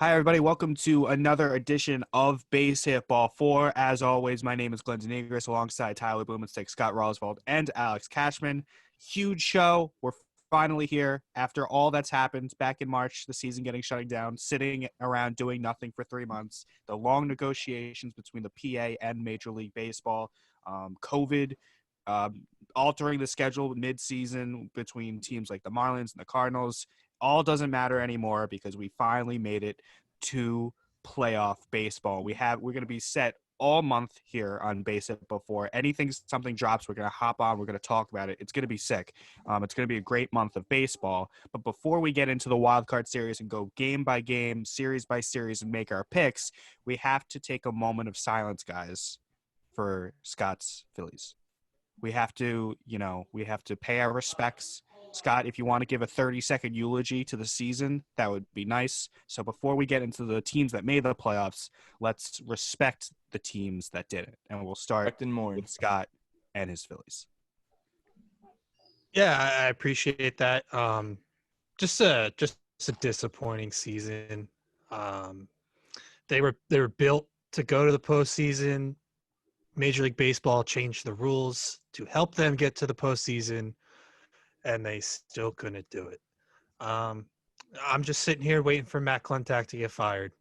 Hi, everybody. Welcome to another edition of BASEHITBALL4. As always, my name is Glenn Denegris alongside Tyler Blumenstick, Scott Roswald, and Alex Cashman. Huge show. We're finally here after all that's happened back in March, the season getting shutting down, sitting around doing nothing for 3 months, the long negotiations between the PA and Major League Baseball, COVID, altering the schedule mid-season between teams like the Marlins and the Cardinals. All doesn't matter anymore because we finally made it to playoff baseball. We're going to be set all month here on Base It before something drops. We're going to hop on. We're going to talk about it. It's going to be sick. It's going to be a great month of baseball. But before we get into the wild card series and go game by game, series by series, and make our picks, we have to take a moment of silence, guys, for Scott's Phillies. We have to pay our respects. Scott, if you want to give a 30-second eulogy to the season, that would be nice. So before we get into the teams that made the playoffs, let's respect the teams that didn't. And we'll start with Scott and his Phillies. Yeah, I appreciate that. Just a disappointing season. They were built to go to the postseason. Major League Baseball changed the rules to help them get to the postseason, and they still couldn't do it. I'm just sitting here waiting for Matt Klentak to get fired.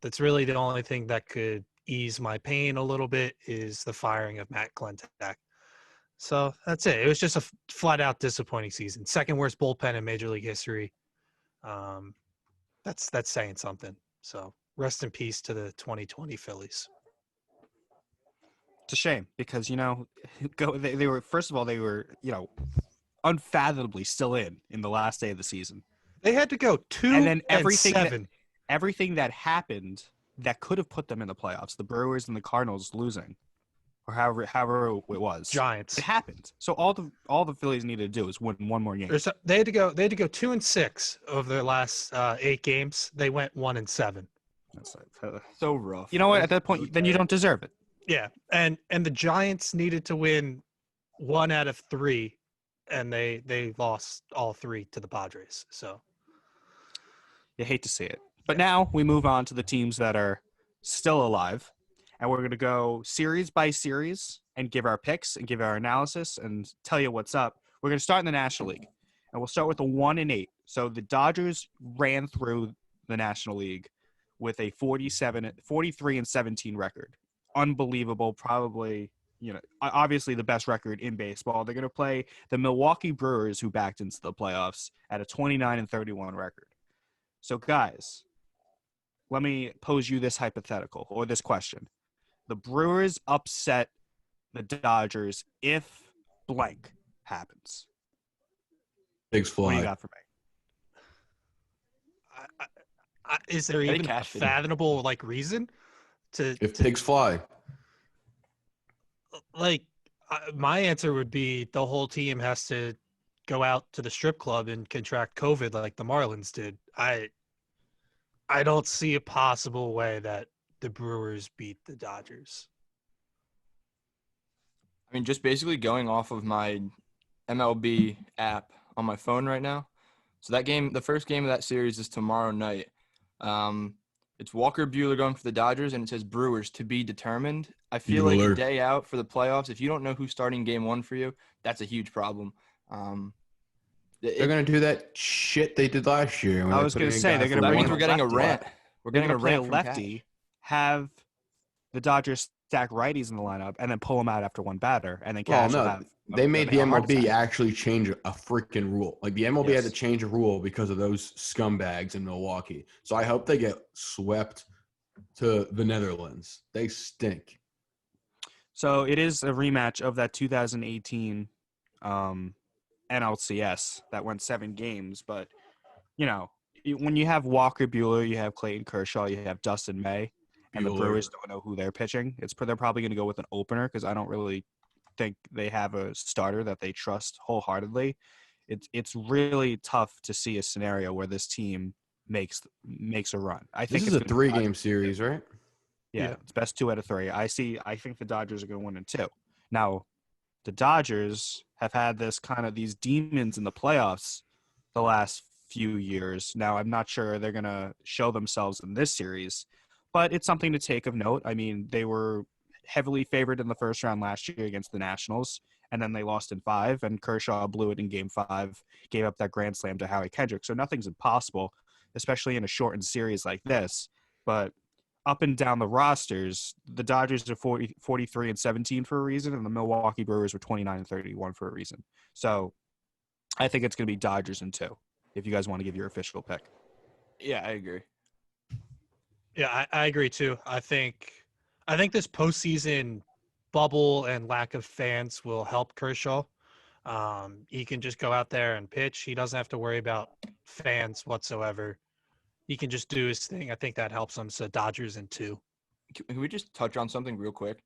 That's really the only thing that could ease my pain a little bit is the firing of Matt Klentak. So that's it. It was just a flat-out disappointing season. Second worst bullpen in Major League history. That's saying something. So rest in peace to the 2020 Phillies. It's a shame because, they were unfathomably still in the last day of the season. They had to go 2-7. Everything that happened that could have put them in the playoffs, the Brewers and the Cardinals losing, or however it was, Giants. It happened. So all the Phillies needed to do is win one more game. They had to go 2-6 of their last 8 games. They went 1-7. That's so rough. You know what? At that point, then you don't deserve it. Yeah, and the Giants needed to win 1 out of 3, and they lost all 3 to the Padres. So you hate to see it. But now we move on to the teams that are still alive, and we're going to go series by series and give our picks and give our analysis and tell you what's up. We're going to start in the National League, and we'll start with the 1-8. So the Dodgers ran through the National League with a 43-17 record. Unbelievable, probably, obviously the best record in baseball. They're going to play the Milwaukee Brewers, who backed into the playoffs, at a 29-31 record. So, guys, let me pose you this hypothetical or this question. The Brewers upset the Dodgers if blank happens. Pigs fly. What do you got for me? Is there even a fathomable reason to if pigs fly? My answer would be the whole team has to go out to the strip club and contract COVID like the Marlins did. I don't see a possible way that the Brewers beat the Dodgers. I mean, just basically going off of my MLB app on my phone right now. So that game, the first game of that series is tomorrow night. It's Walker Buehler going for the Dodgers, and it says Brewers to be determined. I feel like a day out for the playoffs, if you don't know who's starting game 1 for you, that's a huge problem. They're going to do that shit they did last year. I was going to say, that means we're getting a rant. We're They're getting going to play a rant lefty, have the Dodgers stack righties in the lineup, and then pull them out after one batter, and then Cash will have they made the MLB actually change a freaking rule. Like the MLB had to change a rule because of those scumbags in Milwaukee. So I hope they get swept to the Netherlands. They stink. So it is a rematch of that 2018 NLCS that went 7 games. But, when you have Walker Buehler, you have Clayton Kershaw, you have Dustin May, and the Brewers don't know who they're pitching. They're probably going to go with an opener because I don't really think they have a starter that they trust wholeheartedly. It's really tough to see a scenario where this team makes a run. I think this is a 3-game series, right? Yeah, it's best 2 out of 3. I think the Dodgers are going to win in 2. Now, the Dodgers have had these demons in the playoffs the last few years. Now, I'm not sure they're going to show themselves in this series, but it's something to take of note. I mean, they were heavily favored in the first round last year against the Nationals, and then they lost in 5, and Kershaw blew it in Game 5, gave up that grand slam to Howie Kendrick. So nothing's impossible, especially in a shortened series like this. But up and down the rosters, the Dodgers are 43-17 for a reason, and the Milwaukee Brewers were 29-31 for a reason. So I think it's going to be Dodgers in 2, if you guys want to give your official pick. Yeah, I agree. Yeah, I agree too. I think this postseason bubble and lack of fans will help Kershaw. He can just go out there and pitch. He doesn't have to worry about fans whatsoever. He can just do his thing. I think that helps him. So Dodgers in 2. Can we just touch on something real quick?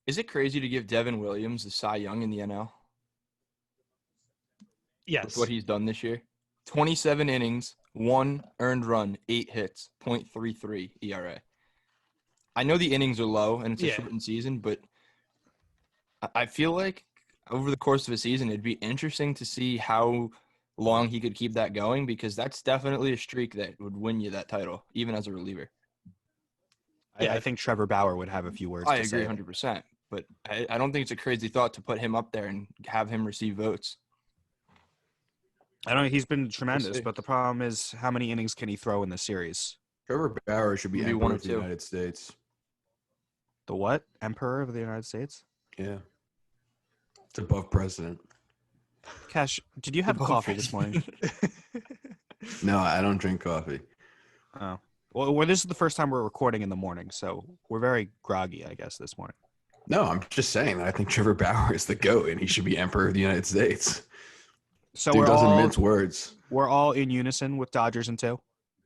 Is it crazy to give Devin Williams the Cy Young in the NL? Yes. With what he's done this year? 27 innings, 1 earned run, 8 hits, .33 ERA. I know the innings are low and it's a shortened season, but I feel like over the course of a season, it'd be interesting to see how long he could keep that going, because that's definitely a streak that would win you that title, even as a reliever. I think Trevor Bauer would have a few words to say. I agree 100%, but I don't think it's a crazy thought to put him up there and have him receive votes. I don't know. He's been tremendous, but the problem is how many innings can he throw in the series? Trevor Bauer should be Maybe Emperor one or of the two. United States. The what? Emperor of the United States? Yeah. It's above president. Cash, did you have coffee this morning? No, I don't drink coffee. Oh. Well, this is the first time we're recording in the morning, so we're very groggy, I guess, this morning. No, I'm just saying that I think Trevor Bauer is the GOAT and he should be Emperor of the United States. So Dude doesn't mince words. We're all in unison with Dodgers in 2?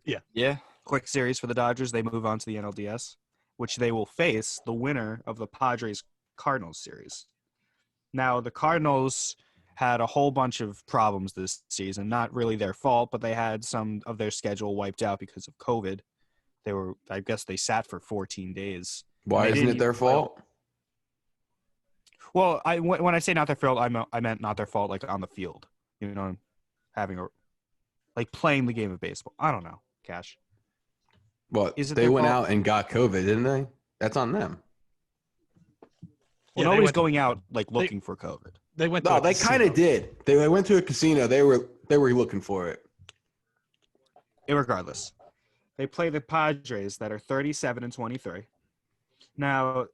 Yeah. Quick series for the Dodgers. They move on to the NLDS, which they will face the winner of the Padres-Cardinals series. Now, the Cardinals had a whole bunch of problems this season. Not really their fault, but they had some of their schedule wiped out because of COVID. I guess they sat for 14 days. Why isn't it their fault? Well, when I say not their fault, I meant not their fault, like on the field. You know, playing the game of baseball. I don't know, Cash. What? They went out and got COVID, didn't they? That's on them. Well, nobody's going out looking for COVID. They went. No, they kind of did. They went to a casino. They were looking for it. Irregardless, they play the Padres that are 37-23. Now,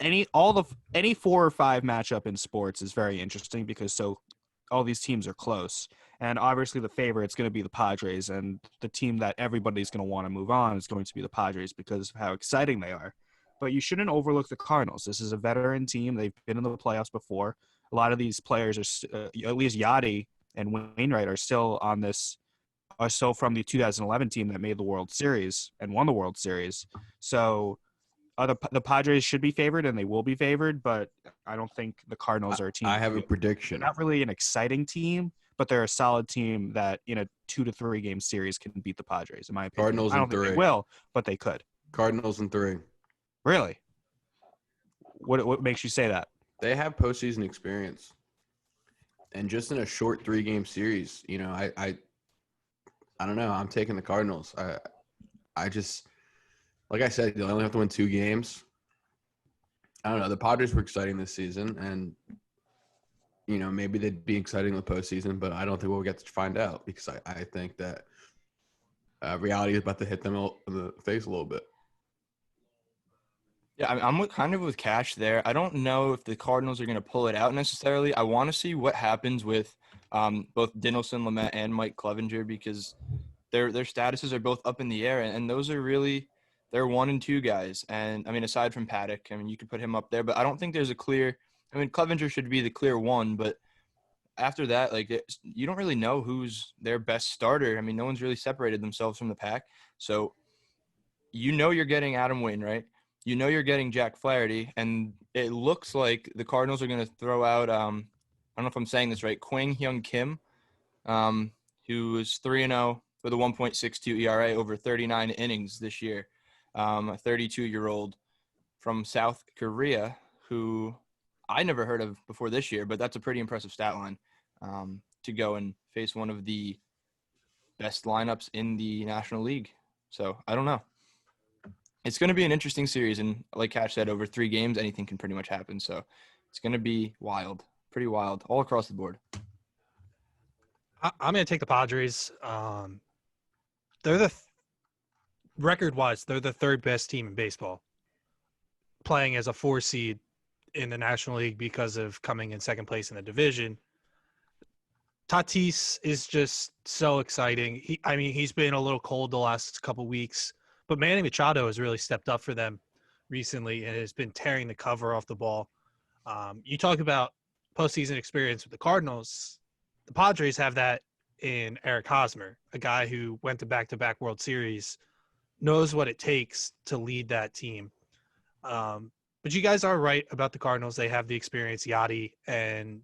any 4 or 5 matchup in sports is very interesting because all these teams are close, and obviously the favorite's going to be the Padres, and the team that everybody's going to want to move on is going to be the Padres because of how exciting they are. But you shouldn't overlook the Cardinals. This is a veteran team. They've been in the playoffs before. A lot of these players are, at least Yachty and Wainwright, are still from the 2011 team that made the World Series and won the World Series. So the Padres should be favored, and they will be favored, but I don't think the Cardinals are a team. I have a prediction. They're not really an exciting team, but they're a solid team that in a 2 to 3 game series can beat the Padres, in my opinion. Cardinals I don't think they will, but they could. Cardinals in 3. Really? What makes you say that? They have postseason experience, and just in a short 3-game series, I don't know. I'm taking the Cardinals. I just, like I said, they only have to win 2 games. I don't know. The Padres were exciting this season, and maybe they'd be exciting in the postseason, but I don't think we'll get to find out because I think that reality is about to hit them in the face a little bit. Yeah, I'm kind of with Cash there. I don't know if the Cardinals are going to pull it out necessarily. I want to see what happens with both Dinelson Lamet and Mike Clevinger because their statuses are both up in the air, and those are really they're 1 and 2 guys. And I mean, aside from Paddock, I mean, you could put him up there, but I don't think there's a clear. I mean, Clevinger should be the clear 1, but after that, you don't really know who's their best starter. I mean, no one's really separated themselves from the pack, so you're getting Adam Wainwright. You're getting Jack Flaherty, and it looks like the Cardinals are going to throw out, I don't know if I'm saying this right, Kwang Hyun Kim, who is 3-0 with a 1.62 ERA over 39 innings this year, a 32-year-old from South Korea who I never heard of before this year, but that's a pretty impressive stat line to go and face one of the best lineups in the National League. So I don't know. It's going to be an interesting series, and like Cash said, over 3 games, anything can pretty much happen. So it's going to be wild, pretty wild, all across the board. I'm going to take the Padres. They're record-wise, they're the 3rd best team in baseball, playing as a 4 seed in the National League because of coming in 2nd place in the division. Tatis is just so exciting. He's been a little cold the last couple weeks, but Manny Machado has really stepped up for them recently and has been tearing the cover off the ball. You talk about postseason experience with the Cardinals. The Padres have that in Eric Hosmer, a guy who went to back-to-back World Series, knows what it takes to lead that team. But you guys are right about the Cardinals. They have the experience. Yachty and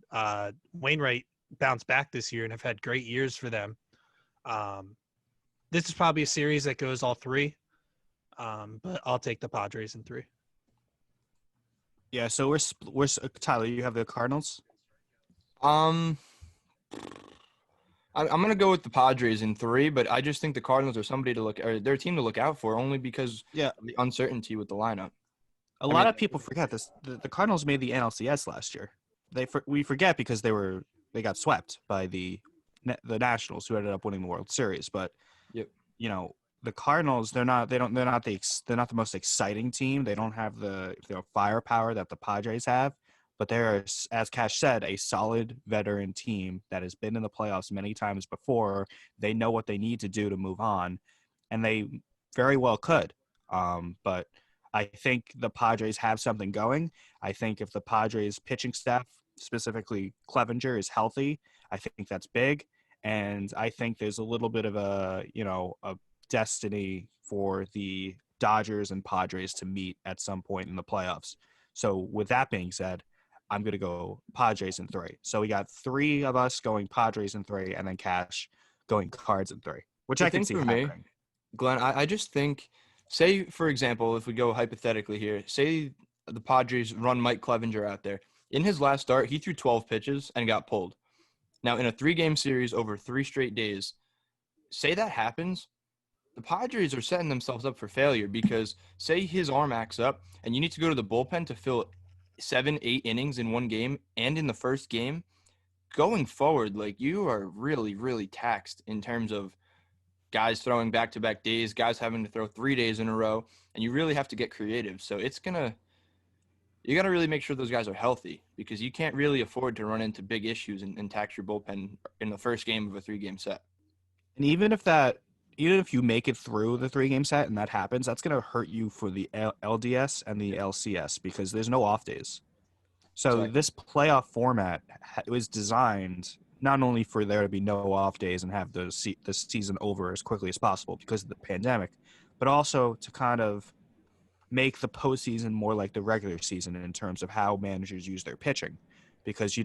Wainwright bounced back this year and have had great years for them. This is probably a series that goes all 3, but I'll take the Padres in 3. Yeah, so we're Tyler. You have the Cardinals. I'm going to go with the Padres in 3, but I just think the Cardinals are their team to look out for, only because of the uncertainty with the lineup. A lot of people forget this. The Cardinals made the NLCS last year. We forget because they got swept by the Nationals, who ended up winning the World Series. But the Cardinals, they're not the most exciting team. They don't have the firepower that the Padres have. But they're, as Cash said, a solid veteran team that has been in the playoffs many times before. They know what they need to do to move on, and they very well could. But I think the Padres have something going. I think if the Padres pitching staff, specifically Clevenger, is healthy, I think that's big. And I think there's a little bit of a destiny for the Dodgers and Padres to meet at some point in the playoffs. So with that being said, I'm going to go Padres in 3. So we got 3 of us going Padres in 3, and then Cash going Cards in 3, which I can see happening. Me, Glenn, I just think, say, for example, if we go hypothetically here, say the Padres run Mike Clevenger out there. In his last start, he threw 12 pitches and got pulled. Now, in a 3-game series over 3 straight days, say that happens, the Padres are setting themselves up for failure because, say, his arm acts up and you need to go to the bullpen to fill 7, 8 innings in one game, and in the first game, going forward, you are really, really taxed in terms of guys throwing back-to-back days, guys having to throw 3 days in a row, and you really have to get creative. So you got to really make sure those guys are healthy, because you can't really afford to run into big issues and tax your bullpen in the first game of a 3-game set. And even if you make it through the 3-game set and that happens, that's going to hurt you for the LDS and the LCS, because there's no off days. So Exactly. This playoff format was designed not only for there to be no off days and have the season over as quickly as possible because of the pandemic, but also to kind of make the postseason more like the regular season in terms of how managers use their pitching, because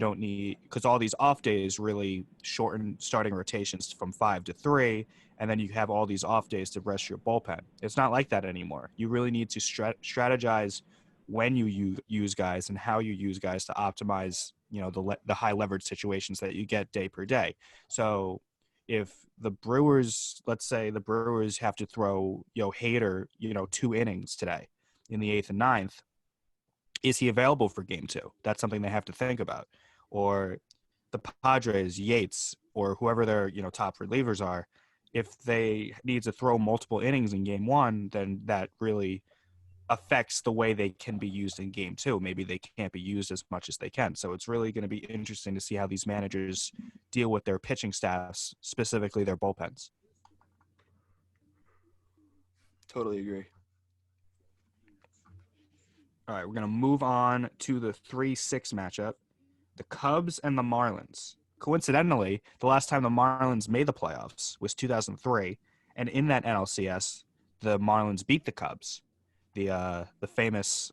all these off days really shorten starting rotations from 5 to 3, and then you have all these off days to rest your bullpen. It's not like that anymore. You really need to strategize when you use guys and how you use guys to optimize, the high leverage situations that you get day per day. So if the Brewers, let's say the Brewers have to throw, Hader, 2 innings today in the 8th and 9th, is he available for game 2? That's something they have to think about. Or the Padres, Yates, or whoever their, top relievers are, if they need to throw multiple innings in game 1, then that really affects the way they can be used in game 2. Maybe they can't be used as much as they can. So it's really going to be interesting to see how these managers deal with their pitching staffs, specifically their bullpens. Totally agree. All right, we're going to move on to the 3-6 matchup, the Cubs and the Marlins. Coincidentally, the last time the Marlins made the playoffs was 2003, and in that NLCS, the Marlins beat the Cubs, the famous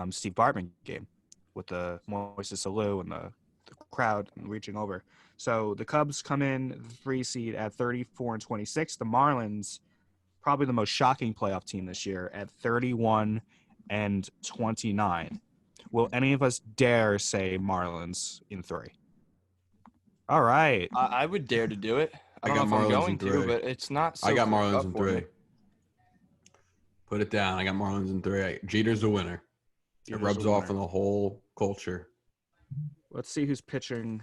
Steve Bartman game with the Moises Alou and the crowd reaching over. So the Cubs come in 3 seed at 34-26. The Marlins, probably the most shocking playoff team this year, at 31-29. Will any of us dare say Marlins in 3? All right. I would dare to do it. I don't know if I'm going to, but it's not so I got clear Marlins cut in for me. 3. Put it down. I got Marlins in 3. Jeter's the winner. It rubs off on the whole culture. Let's see who's pitching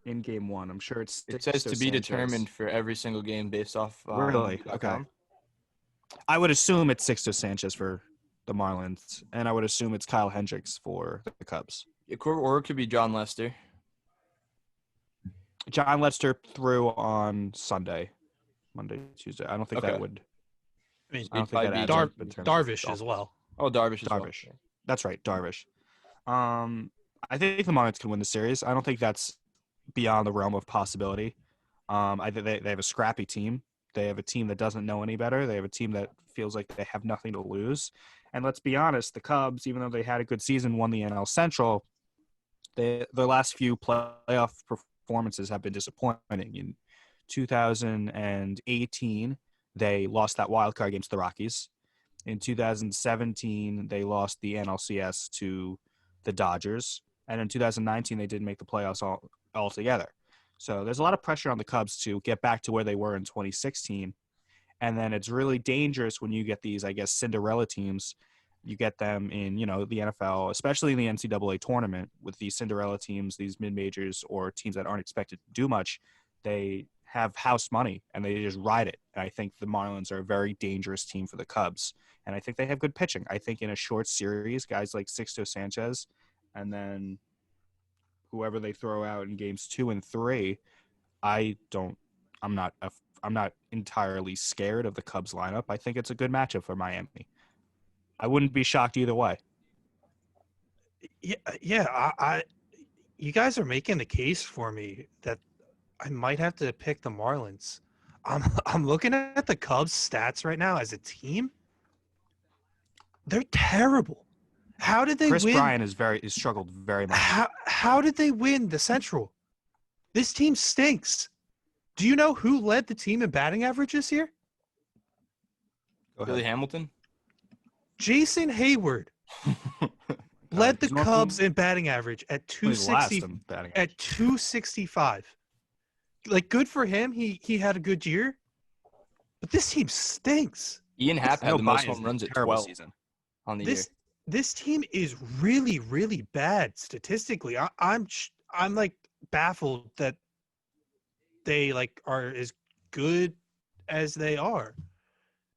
in game 1. I'm sure it's It says to be determined for every single game based off. Really? Okay. I would assume it's Sixto Sanchez for the Marlins, and I would assume it's Kyle Hendricks for the Cubs. Or it could be John Lester. John Lester threw on Monday, Tuesday. I don't think that would. I mean, I don't think that adds up in terms Darvish of as well. Oh, Darvish as well. That's right, Darvish. I think the Marlins can win the series. I don't think that's beyond the realm of possibility. I think they have a scrappy team. They have a team that doesn't know any better. They have a team that feels like they have nothing to lose. And let's be honest, the Cubs, even though they had a good season, won the NL Central, their last few playoff performances have been disappointing. In 2018, they lost that wild card against the Rockies. In 2017, they lost the NLCS to the Dodgers. And in 2019, they didn't make the playoffs altogether. So there's a lot of pressure on the Cubs to get back to where they were in 2016. And then it's really dangerous when you get these, I guess, Cinderella teams. You get them in, the NFL, especially in the NCAA tournament with these Cinderella teams, these mid-majors or teams that aren't expected to do much. They have house money and they just ride it. And I think the Marlins are a very dangerous team for the Cubs. And I think they have good pitching. I think in a short series, guys like Sixto Sanchez and then whoever they throw out in games 2 and 3, I'm not entirely scared of the Cubs lineup. I think it's a good matchup for Miami. I wouldn't be shocked either way. Yeah. You guys are making the case for me that I might have to pick the Marlins. I'm looking at the Cubs stats right now as a team. They're terrible. How did they win? Chris Bryant is struggled very much. How did they win the Central? This team stinks. Do you know who led the team in batting average this year? Billy Hamilton? Jason Hayward led the Cubs in batting average at 265. Like, good for him. He had a good year. But this team stinks. Ian Happ had the most home runs at 12 on the year. This team is really, really bad statistically. I'm like baffled that they are as good as they are.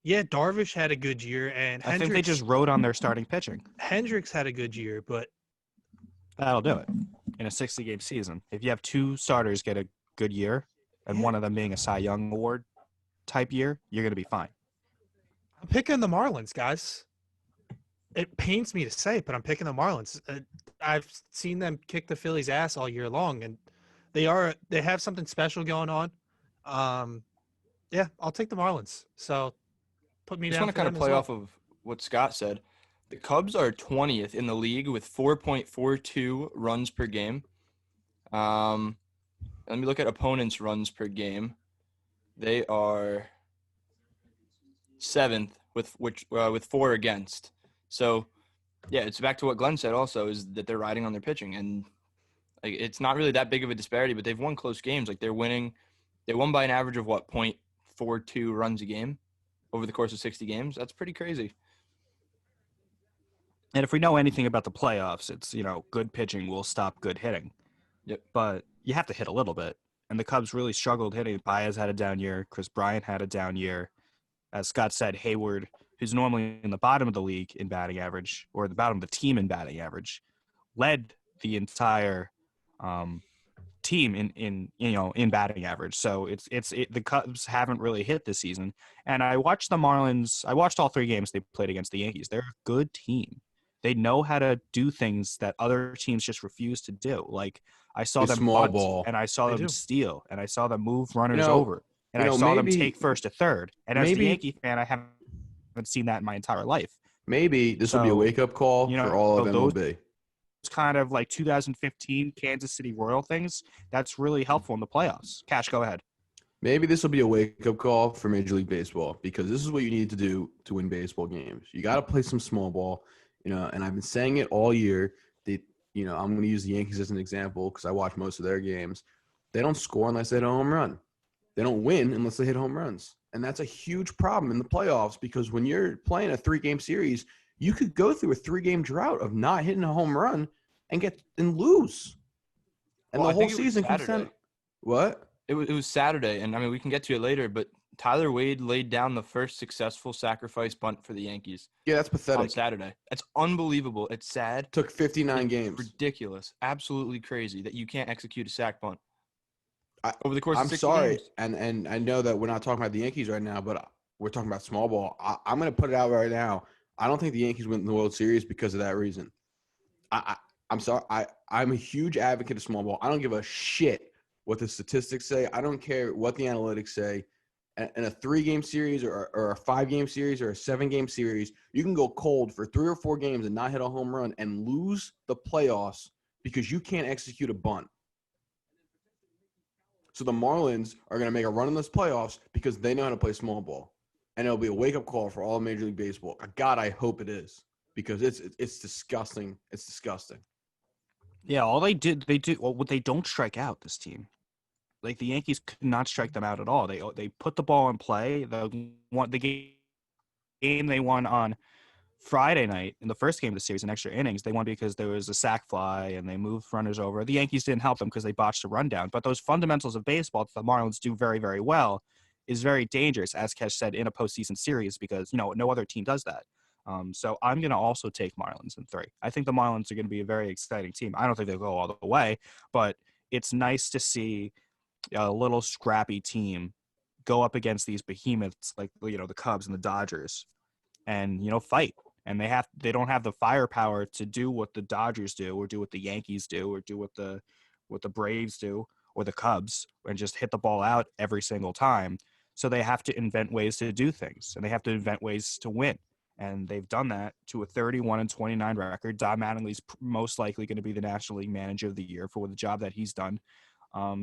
Yeah, Darvish had a good year, and I think they just rode on their starting pitching. Hendricks had a good year, but that'll do it in a 60-game season. If you have 2 starters get a good year, and one of them being a Cy Young Award type year, you're going to be fine. I'm picking the Marlins, guys. It pains me to say it, but I'm picking the Marlins. I've seen them kick the Phillies' ass all year long, and they have something special going on. Yeah, I'll take the Marlins. So put me down. I just want to kind of play off of what Scott said. The Cubs are 20th in the league with 4.42 runs per game. Let me look at opponents' runs per game. They are 7th with 4 against. So, yeah, it's back to what Glenn said also, is that they're riding on their pitching. And it's not really that big of a disparity, but they've won close games. They won by an average of, 0.42 runs a game over the course of 60 games. That's pretty crazy. And if we know anything about the playoffs, it's, good pitching will stop good hitting. Yep. But you have to hit a little bit. And the Cubs really struggled hitting. Baez had a down year. Chris Bryant had a down year. As Scott said, Hayward, who's normally in the bottom of the league in batting average, or the bottom of the team in batting average, led the entire team in batting average. So the Cubs haven't really hit this season. And I watched the Marlins. I watched all 3 games they played against the Yankees. They're a good team. They know how to do things that other teams just refuse to do. Like, I saw them bunt, and I saw them steal, and I saw them move runners over, and I saw them take first to third. And as a Yankee fan, I haven't seen that in my entire life. Maybe this will be a wake-up call for all of MLB. It's kind of like 2015 Kansas City Royal things. That's really helpful in the playoffs. Cash, go ahead. Maybe this will be a wake-up call for Major League Baseball, because this is what you need to do to win baseball games. You got to play some small ball, and I've been saying it all year. I'm going to use the Yankees as an example because I watch most of their games. They don't score unless they hit a home run. They don't win unless they hit home runs. And that's a huge problem in the playoffs because when you're playing a 3-game series, you could go through a 3-game drought of not hitting a home run and lose. And Well, the I whole think it was season comes Saturday. down. What? It was Saturday, and I mean we can get to it later, but Tyler Wade laid down the first successful sacrifice bunt for the Yankees Yeah, that's on pathetic. Saturday. That's unbelievable. It's sad. Took 59 It's games. ridiculous. Absolutely crazy that you can't execute a sac bunt I- over the course I'm of 60 sorry, games. and I know that we're not talking about the Yankees right now, but we're talking about small ball. I'm going to put it out right now. I don't think the Yankees win the World Series because of that reason. I'm sorry. I'm a huge advocate of small ball. I don't give a shit what the statistics say. I don't care what the analytics say. In a 3-game series or a 5-game series or a 7-game series, you can go cold for 3 or 4 games and not hit a home run and lose the playoffs because you can't execute a bunt. So the Marlins are going to make a run in this playoffs because they know how to play small ball. And it'll be a wake-up call for all of Major League Baseball. God, I hope it is because it's disgusting. It's disgusting. Yeah, they don't strike out this team. Like the Yankees could not strike them out at all. They put the ball in play. The game they won on Friday night in the first game of the series in extra innings, they won because there was a sac fly and they moved runners over. The Yankees didn't help them because they botched the rundown. But those fundamentals of baseball that the Marlins do very, very well is very dangerous, as Kesh said, in a postseason series because, no other team does that. So I'm going to also take Marlins in 3. I think the Marlins are going to be a very exciting team. I don't think they'll go all the way, but it's nice to see a little scrappy team go up against these behemoths like, the Cubs and the Dodgers and, fight. And they don't have the firepower to do what the Dodgers do or do what the Yankees do or do what the Braves do or the Cubs and just hit the ball out every single time. So they have to invent ways to do things and they have to invent ways to win. And they've done that to a 31-29 record. Don Mattingly's most likely going to be the National League Manager of the Year for the job that he's done.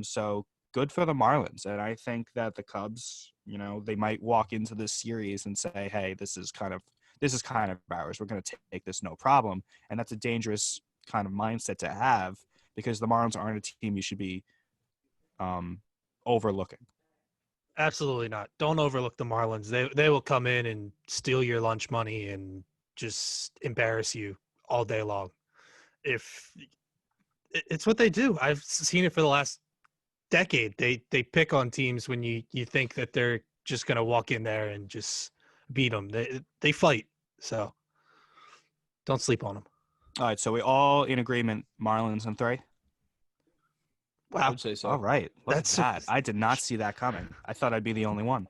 So good for the Marlins. And I think that the Cubs, they might walk into this series and say, hey, this is kind of ours. We're going to take this no problem. And that's a dangerous kind of mindset to have because the Marlins aren't a team you should be overlooking. Absolutely not. Don't overlook the Marlins. They will come in and steal your lunch money and just embarrass you all day long. It's what they do. I've seen it for the last decade. They pick on teams when you think that they're just going to walk in there and just beat them. They fight. So don't sleep on them. All right, so we all in agreement, Marlins in 3? I would say so. All right. That's that. I did not see that coming. I thought I'd be the only one.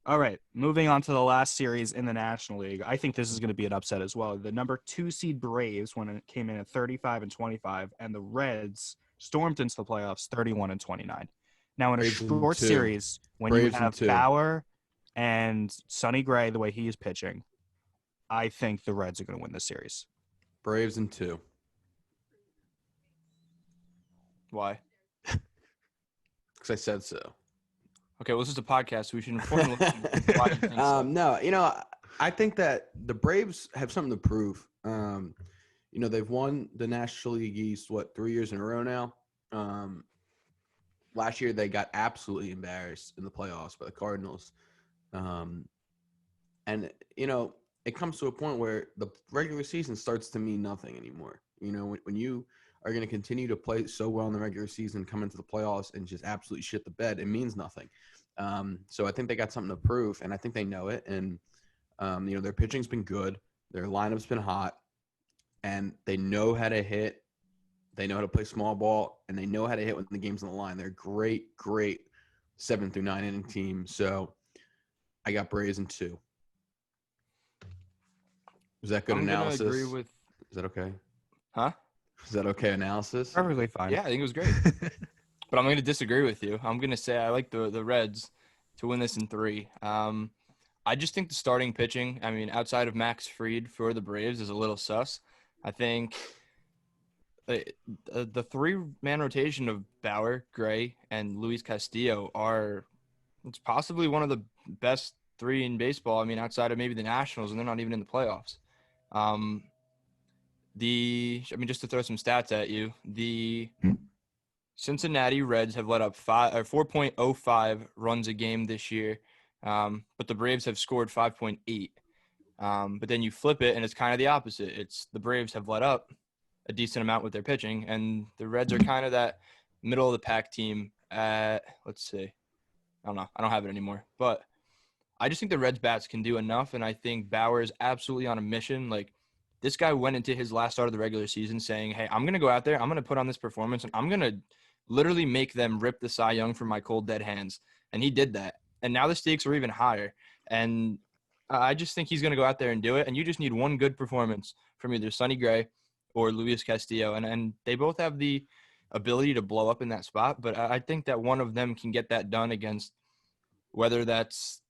All right, moving on to the last series in the National League. I think this is going to be an upset as well. The number 2 seed Braves, when it came in at 35-25, and the Reds stormed into the playoffs 31-29. Now, in a short series, when you have Bauer and Sonny Gray, the way he is pitching, I think the Reds are going to win this series. Braves in 2. Why? Because I said so. Okay, well, this is a podcast, so we should inform why you think so. No, I think that the Braves have something to prove. They've won the National League East, 3 years in a row now. Last year, they got absolutely embarrassed in the playoffs by the Cardinals. It comes to a point where the regular season starts to mean nothing anymore. When you are going to continue to play so well in the regular season, come into the playoffs and just absolutely shit the bed, it means nothing. So I think they got something to prove, and I think they know it. And, their pitching's been good. Their lineup's been hot, and they know how to hit. They know how to play small ball, and they know how to hit when the game's on the line. They're a great, great 7 through 9 inning team. So I got Braves in 2. Is that good analysis? Agree with. Is that okay? Huh? Is that okay analysis? Perfectly fine. Yeah, I think it was great. But I'm going to disagree with you. I'm going to say I like the Reds to win this in 3. I just think the starting pitching, outside of Max Fried for the Braves, is a little sus. I think the 3-man rotation of Bauer, Gray, and Luis Castillo it's possibly one of the best 3 in baseball. Outside of maybe the Nationals, and they're not even in the playoffs. Just to throw some stats at you, the Cincinnati Reds have let up 4.05 runs a game this year, but the Braves have scored 5.8. But then you flip it, and it's kind of the opposite. It's the Braves have let up a decent amount with their pitching, and the Reds are kind of that middle of the pack team at, let's see, I don't know. I don't have it anymore. But I just think the Reds bats can do enough, and I think Bauer is absolutely on a mission. Like, this guy went into his last start of the regular season saying, hey, I'm going to go out there, I'm going to put on this performance, and I'm going to literally make them rip the Cy Young from my cold, dead hands. And he did that. And now the stakes are even higher. And I just think he's going to go out there and do it. And you just need one good performance from either Sonny Gray or Luis Castillo. And they both have the ability to blow up in that spot. But I think that one of them can get that done against whether that's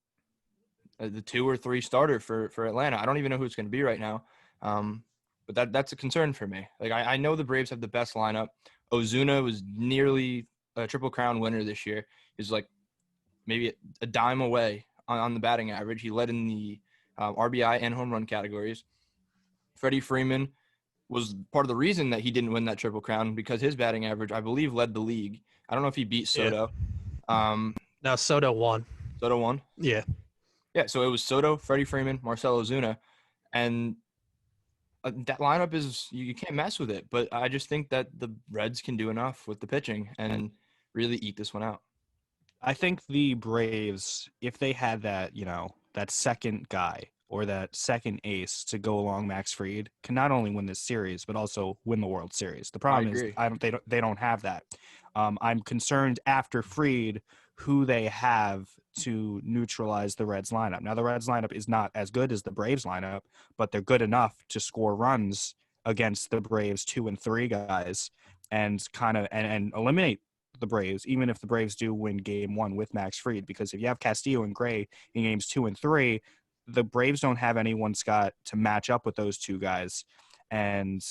the 2 or 3 starter for Atlanta. I don't even know who it's going to be right now. But that's a concern for me. Like, I know the Braves have the best lineup. Ozuna was nearly a Triple Crown winner this year. He's like maybe a dime away on the batting average. He led in the RBI and home run categories. Freddie Freeman was part of the reason that he didn't win that Triple Crown because his batting average, I believe, led the league. I don't know if he beat Soto. Yeah. No, Soto won. Soto won? Yeah. Yeah, so it was Soto, Freddie Freeman, Marcell Ozuna, and that lineup is you can't mess with it. But I just think that the Reds can do enough with the pitching and really eat this one out. I think the Braves, if they had that, that second guy or that second ace to go along Max Fried, can not only win this series but also win the World Series. The problem is they don't have that. I'm concerned after Fried who they have to neutralize the Reds lineup. Now the Reds lineup is not as good as the Braves lineup, but they're good enough to score runs against the Braves 2 and 3 guys and kind of and eliminate the Braves, even if the Braves do win game 1 with Max Fried, because if you have Castillo and Gray in games 2 and 3, the Braves don't have anyone, Scott, to match up with those two guys. And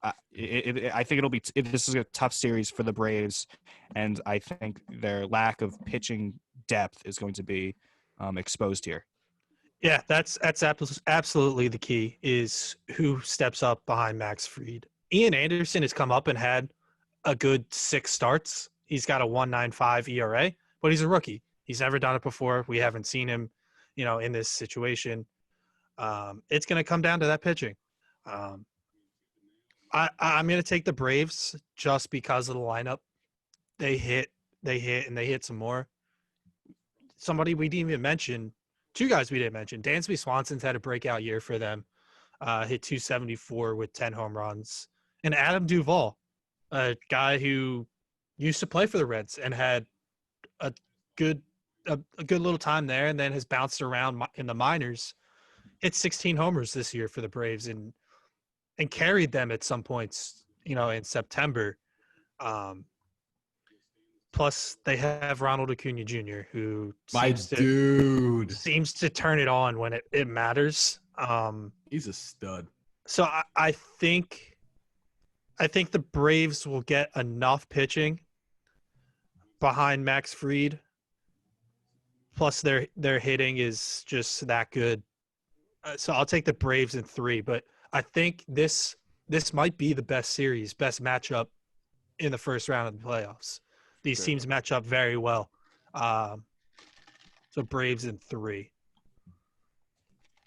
I think this is a tough series for the Braves, and I think their lack of pitching depth is going to be exposed here. Yeah, that's absolutely the key is who steps up behind Max Fried. Ian Anderson has come up and had a good 6 starts. He's got a 1.95 ERA, but he's a rookie. He's never done it before. We haven't seen him, in this situation. It's going to come down to that pitching. I'm going to take the Braves just because of the lineup. They hit, and they hit some more. Somebody we didn't even mention, 2 guys we didn't mention. Dansby Swanson's had a breakout year for them. Hit 274 with 10 home runs. And Adam Duvall, a guy who used to play for the Reds and had a good little time there, and then has bounced around in the minors. Hit 16 homers this year for the Braves and carried them at some points, in September. Plus, they have Ronald Acuna Jr., who seems to turn it on when it matters. He's a stud. So I think the Braves will get enough pitching behind Max Fried. Plus, their hitting is just that good. So I'll take the Braves in 3. But I think this might be the best matchup in the first round of the playoffs. These teams match up very well. So Braves in 3.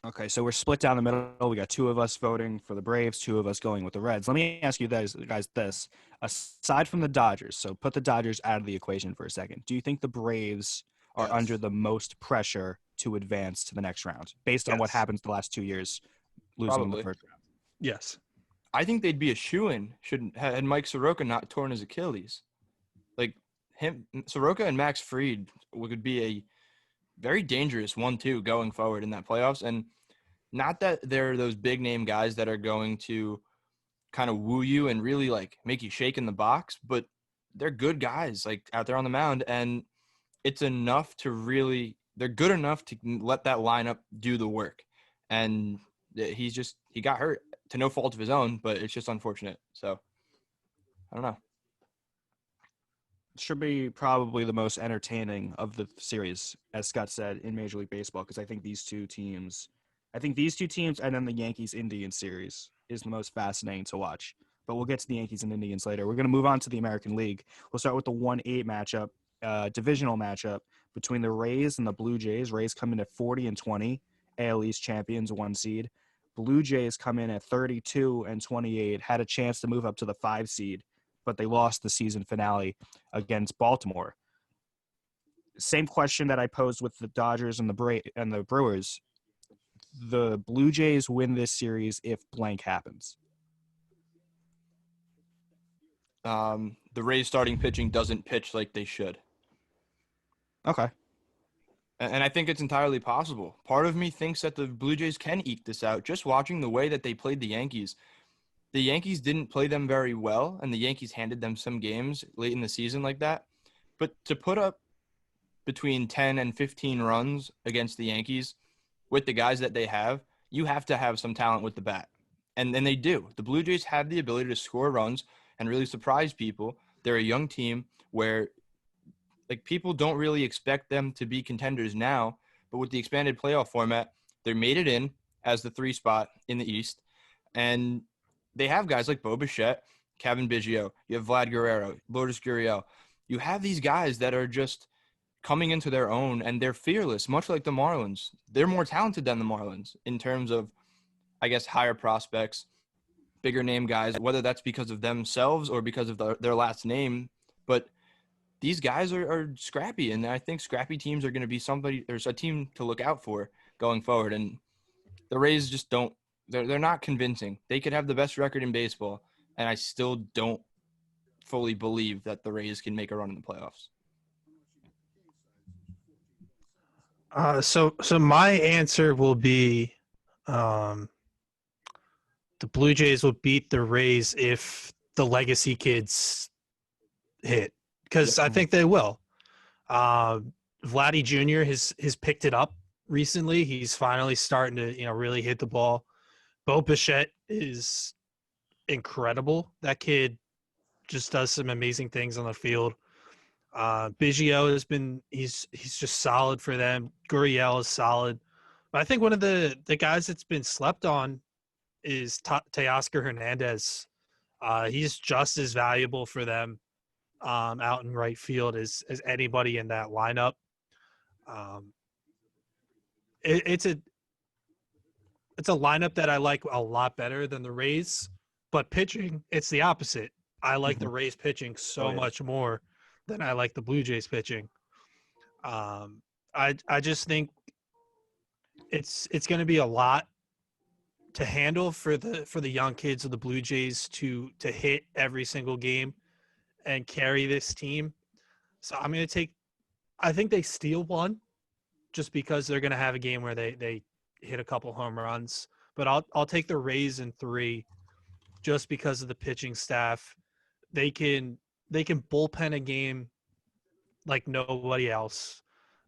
Okay, so we're split down the middle. We got 2 of us voting for the Braves, 2 of us going with the Reds. Let me ask you guys this. Aside from the Dodgers, so put the Dodgers out of the equation for a second. Do you think the Braves are under the most pressure to advance to the next round based on what happens the last 2 years, losing in the first round? Yes. I think they'd be a shoo-in had Mike Soroka not torn his Achilles. Like, Soroka and Max Fried would be a very dangerous 1-2 going forward in that playoffs. And not that they're those big name guys that are going to kind of woo you and really like make you shake in the box, but they're good guys like out there on the mound. And it's enough to they're good enough to let that lineup do the work. And he got hurt to no fault of his own, but it's just unfortunate. So I don't know. Should be probably the most entertaining of the series, as Scott said, in Major League Baseball, because I think these two teams and then the Yankees-Indians series is the most fascinating to watch. but we'll get to the Yankees and Indians later. We're going to move on to the American League. We'll start with the 1-8 matchup, divisional matchup between the Rays and the Blue Jays. Rays come in at 40-20, AL East champions, 1 seed. Blue Jays come in at 32-28, had a chance to move up to the 5 seed, but they lost the season finale against Baltimore. Same question that I posed with the Dodgers and the Brewers. The Blue Jays win this series if blank happens. The Rays starting pitching doesn't pitch like they should. Okay. And I think it's entirely possible. Part of me thinks that the Blue Jays can eke this out. Just watching the way that they played the Yankees didn't play them very well, and the Yankees handed them some games late in the season like that. But to put up between 10 and 15 runs against the Yankees with the guys that they have, you have to have some talent with the bat. And they do. The Blue Jays have the ability to score runs and really surprise people. They're a young team where people don't really expect them to be contenders now, but with the expanded playoff format, they made it in as the 3 spot in the East. And they have guys like Bo Bichette, Kevin Biggio, you have Vlad Guerrero, Lourdes Gurriel. You have these guys that are just coming into their own, and they're fearless, much like the Marlins. They're more talented than the Marlins in terms of, I guess, higher prospects, bigger name guys, whether that's because of themselves or because of their last name. But these guys are scrappy, and I think scrappy teams are going to be there's a team to look out for going forward. And the Rays just they're not convincing. They could have the best record in baseball, and I still don't fully believe that the Rays can make a run in the playoffs. So my answer will be the Blue Jays will beat the Rays if the legacy kids hit, because I think they will. Vladdy Jr. has picked it up recently. He's finally starting to really hit the ball. Bo Bichette is incredible. That kid just does some amazing things on the field. Biggio he's just solid for them. Gurriel is solid. But I think one of the guys that's been slept on is Teoscar Hernandez. He's just as valuable for them out in right field as anybody in that lineup. It's a lineup that I like a lot better than the Rays, but pitching, it's the opposite. I like the Rays pitching so much more than I like the Blue Jays pitching. I just think it's going to be a lot to handle for the young kids of the Blue Jays to hit every single game and carry this team. So I'm going to I think they steal one just because they're going to have a game where they hit a couple home runs. But I'll take the Rays in 3 just because of the pitching staff. They can bullpen a game like nobody else.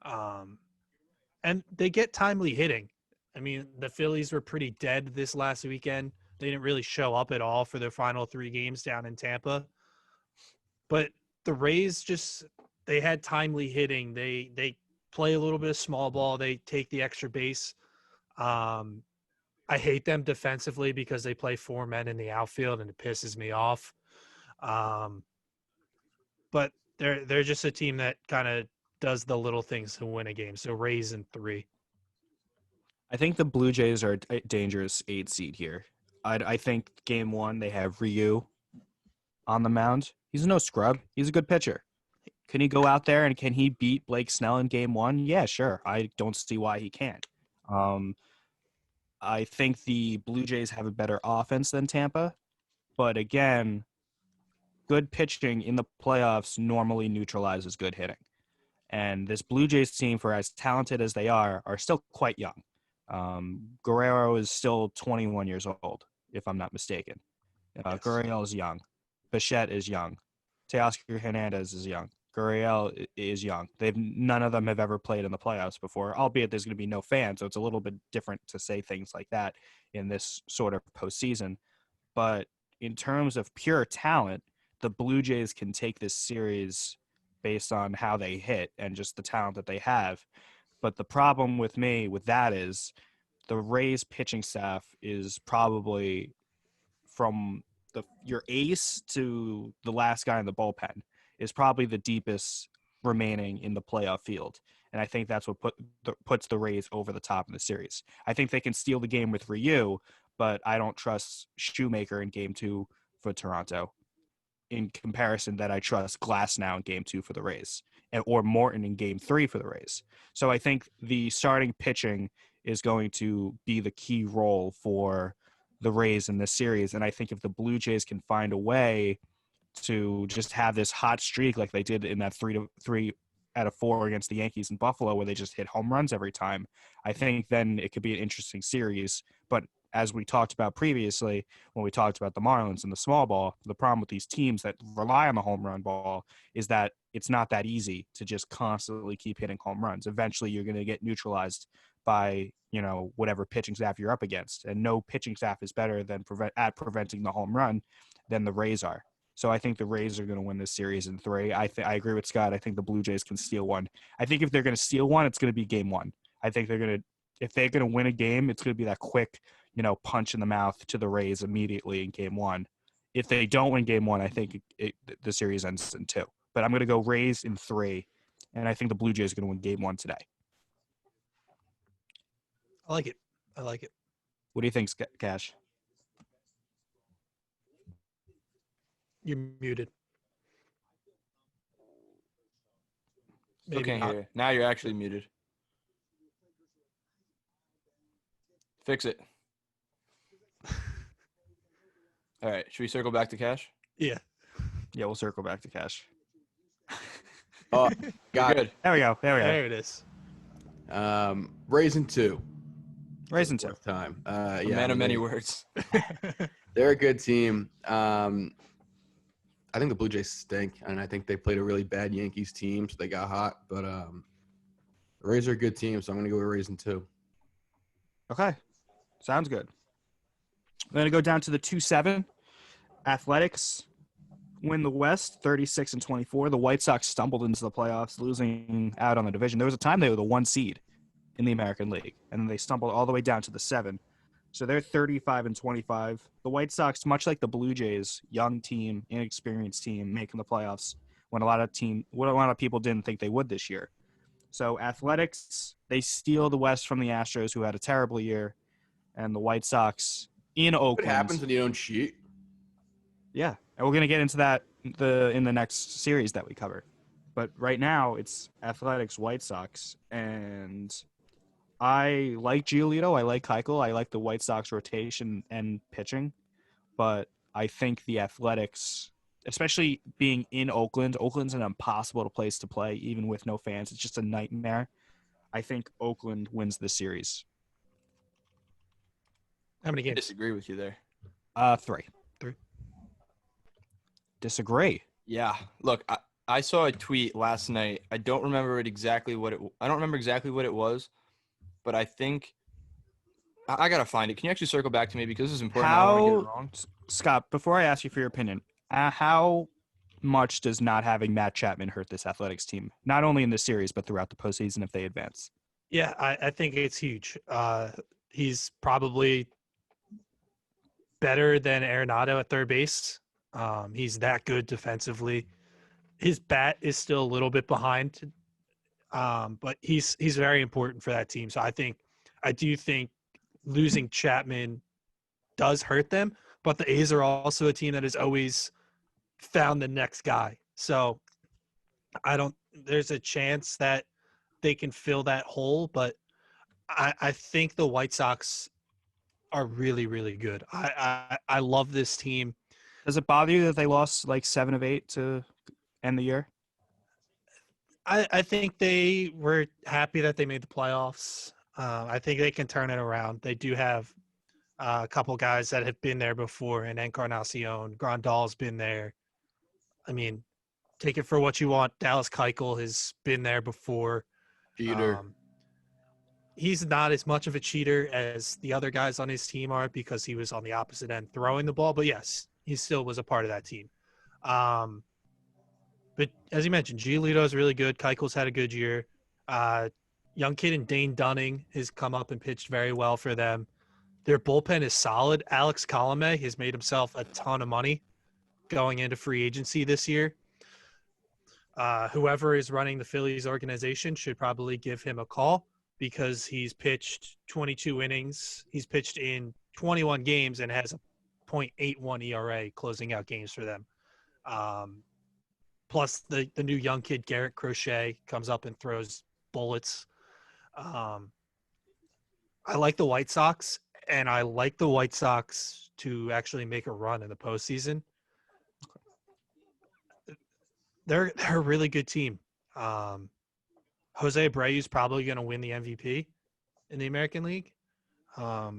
And they get timely hitting. I mean, the Phillies were pretty dead this last weekend. They didn't really show up at all for their final 3 games down in Tampa. But the Rays they had timely hitting. They play a little bit of small ball. They take the extra base. I hate them defensively because they play 4 men in the outfield and it pisses me off. But they're just a team that kind of does the little things to win a game. So Rays in 3. I think the Blue Jays are a dangerous 8 seed here. I think game 1 they have Ryu on the mound. He's no scrub. He's a good pitcher. Can he go out there and can he beat Blake Snell in game 1? Yeah, sure. I don't see why he can't. I think the Blue Jays have a better offense than Tampa. But again, good pitching in the playoffs normally neutralizes good hitting. And this Blue Jays team, for as talented as they are still quite young. Guerrero is still 21 years old, if I'm not mistaken. Yes. Gurriel is young. Bichette is young. Teoscar Hernandez is young. Gurriel is young. None of them have ever played in the playoffs before, albeit there's going to be no fans, so it's a little bit different to say things like that in this sort of postseason. But in terms of pure talent, the Blue Jays can take this series based on how they hit and just the talent that they have. But the problem with me with that is the Rays pitching staff is probably from your ace to the last guy in the bullpen is probably the deepest remaining in the playoff field. And I think that's what puts the Rays over the top in the series. I think they can steal the game with Ryu, but I don't trust Shoemaker in game 2 for Toronto in comparison that I trust Glasnow in game 2 for the Rays or Morton in game 3 for the Rays. So I think the starting pitching is going to be the key role for the Rays in this series. And I think if the Blue Jays can find a way to just have this hot streak like they did in that 3 out of 4 against the Yankees in Buffalo, where they just hit home runs every time, I think then it could be an interesting series. But as we talked about previously, when we talked about the Marlins and the small ball, the problem with these teams that rely on the home run ball is that it's not that easy to just constantly keep hitting home runs. Eventually, you're going to get neutralized by, whatever pitching staff you're up against. And no pitching staff is better than preventing the home run than the Rays are. So I think the Rays are going to win this series in 3. I agree with Scott. I think the Blue Jays can steal one. I think if they're going to steal one, it's going to be game 1. I think if they're going to win a game, it's going to be that quick, punch in the mouth to the Rays immediately in game 1. If they don't win game 1, I think the series ends in 2. But I'm going to go Rays in 3, and I think the Blue Jays are going to win game 1 today. I like it. What do you think, Cash? You're muted. Still can't hear you. Now you're actually muted. Fix it. All right. Should we circle back to Cash? Yeah. Yeah, we'll circle back to Cash. Oh, got Good. it. There we go. There it is. Rays in 2. Rays in 2. Time. A man of many words. They're a good team. I think the Blue Jays stink, and I think they played a really bad Yankees team, so they got hot. But the Rays are a good team, so I'm going to go with Rays in 2. Okay. Sounds good. I'm going to go down to the 2-7. Athletics win the West 36-24. The White Sox stumbled into the playoffs, losing out on the division. There was a time they were the 1 seed in the American League, and then they stumbled all the way down to the 7. So they're 35-25. The White Sox, much like the Blue Jays, young team, inexperienced team, making the playoffs when a lot of people didn't think they would this year. So Athletics, they steal the West from the Astros, who had a terrible year, and the White Sox in Oakland. What happens when you don't cheat? Yeah, and we're going to get into that in the next series that we cover. But right now, it's Athletics, White Sox, and I like Giolito. I like Keuchel. I like the White Sox rotation and pitching. But I think the Athletics, especially being in Oakland, Oakland's an impossible place to play, even with no fans. It's just a nightmare. I think Oakland wins the series. How many I games? disagree with you there. 3. 3. Disagree. Yeah. Look, I saw a tweet last night. I don't remember exactly what it was, but I think I gotta find it. Can you actually circle back to me, because this is important? I don't want to get it wrong. Scott, before I ask you for your opinion, how much does not having Matt Chapman hurt this Athletics team, not only in this series but throughout the postseason if they advance? Yeah, I think it's huge. He's probably better than Arenado at third base. He's that good defensively. His bat is still a little bit behind, but he's very important for that team. So I do think losing Chapman does hurt them, but the A's are also a team that has always found the next guy. So there's a chance that they can fill that hole, but I think the White Sox are really, really good. I love this team. Does it bother you that they lost like 7 of 8 to end the year? I think they were happy that they made the playoffs. I think they can turn it around. They do have a couple guys that have been there before, and Encarnacion, Grandal's been there. I mean, take it for what you want. Dallas Keuchel has been there before. Cheater. He's not as much of a cheater as the other guys on his team are, because he was on the opposite end throwing the ball. But yes, he still was a part of that team. But as you mentioned, Giolito is really good. Keuchel's had a good year. Young kid in Dane Dunning has come up and pitched very well for them. Their bullpen is solid. Alex Colome has made himself a ton of money going into free agency this year. Whoever is running the Phillies organization should probably give him a call because he's pitched 22 innings. He's pitched in 21 games and has a .81 ERA closing out games for them. Plus the new young kid, Garrett Crochet, comes up and throws bullets. I like the White Sox, and I like the White Sox to actually make a run in the postseason. They're a really good team. Jose Abreu is probably going to win the MVP in the American League. I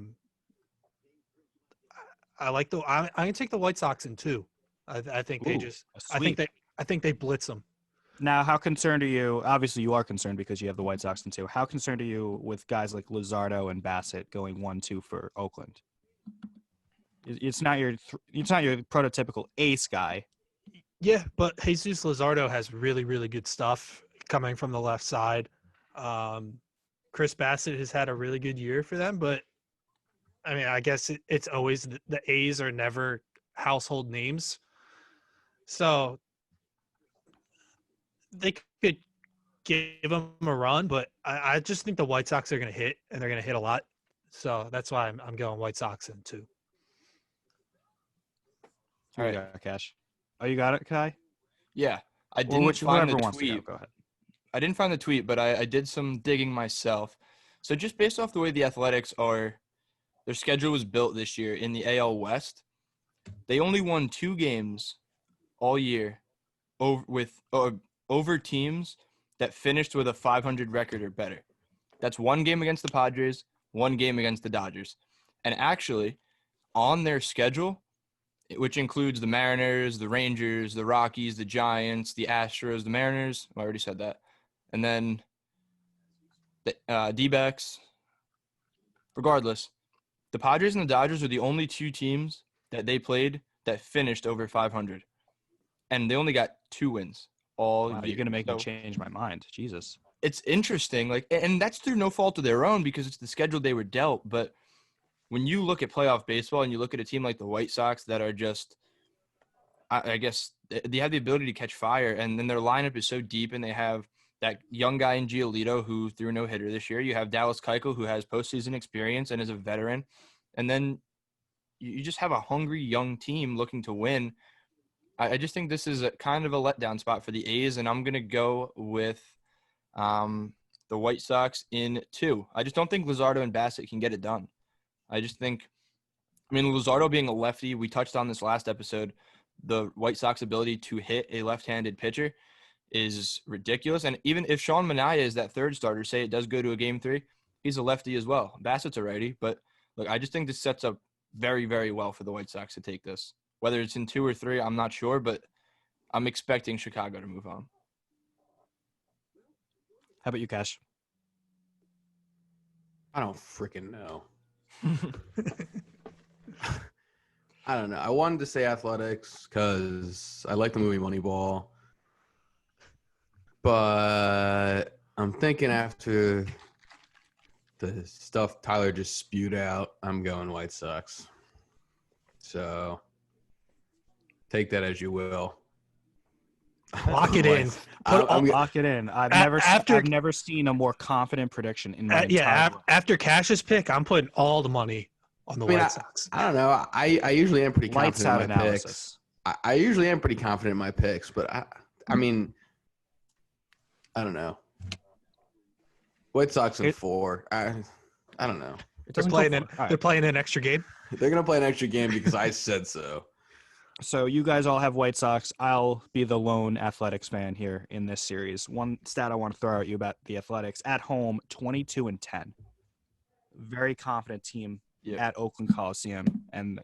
like I'm going to take the White Sox in two. I think they just. I think they blitz them. Now, how concerned are you? Obviously, you are concerned because you have the White Sox in two. How concerned are you with guys like Luzardo and Bassett going 1-2 for Oakland? It's not your prototypical ace guy. Yeah, but Jesus Luzardo has really, really good stuff coming from the left side. Chris Bassett has had a really good year for them, but I mean, I guess it's always the A's are never household names. So they could give them a run, but I just think the White Sox are going to hit, and they're going to hit a lot. So that's why I'm going White Sox in two. All right, Cash. Oh, you got it, Kai? Yeah. I didn't find the tweet. Go ahead. I didn't find the tweet, but I did some digging myself. So just based off the way the Athletics their schedule was built this year in the AL West, they only won 2 games all year over teams that finished with a 500 record or better. That's 1 game against the Padres, 1 game against the Dodgers. And actually, on their schedule, which includes the Mariners, the Rangers, the Rockies, the Giants, the Astros, the Mariners. I already said that. And then the D-backs. Regardless, the Padres and the Dodgers are the only 2 teams that they played that finished over 500. And they only got 2 wins all year. You're going to make me change my mind. Jesus. It's interesting. And that's through no fault of their own because it's the schedule they were dealt. But when you look at playoff baseball and you look at a team like the White Sox that are just, I guess, they have the ability to catch fire, and then their lineup is so deep, and they have that young guy in Giolito who threw a no-hitter this year. You have Dallas Keuchel who has postseason experience and is a veteran. And then you just have a hungry young team looking to win. I just think this is kind of a letdown spot for the A's, and I'm going to go with the White Sox in 2. I just don't think Luzardo and Bassett can get it done. I just think, Luzardo being a lefty, we touched on this last episode, the White Sox ability to hit a left-handed pitcher is ridiculous. And even if Sean Manaea is that third starter, say it does go to a game 3, he's a lefty as well. Bassett's a righty, but look, I just think this sets up very, very well for the White Sox to take this. Whether it's in 2 or 3, I'm not sure, but I'm expecting Chicago to move on. How about you, Cash? I don't freaking know. I don't know. I wanted to say Athletics because I like the movie Moneyball. But I'm thinking after the stuff Tyler just spewed out, I'm going White Sox. So take that as you will. Lock it in. Lock it in. I've never seen a more confident prediction in my entire life. After Cash's pick, I'm putting all the money on the White Sox. I don't know. I usually am pretty confident in my analysis. Picks. I usually am pretty confident in my picks, but I don't know. White Sox in 4. I don't know. They're playing an extra game. They're gonna play an extra game because I said so. So you guys all have White Sox. I'll be the lone Athletics fan here in this series. One stat I want to throw at you about the Athletics: at home, 22-10. Very confident team at Oakland Coliseum, and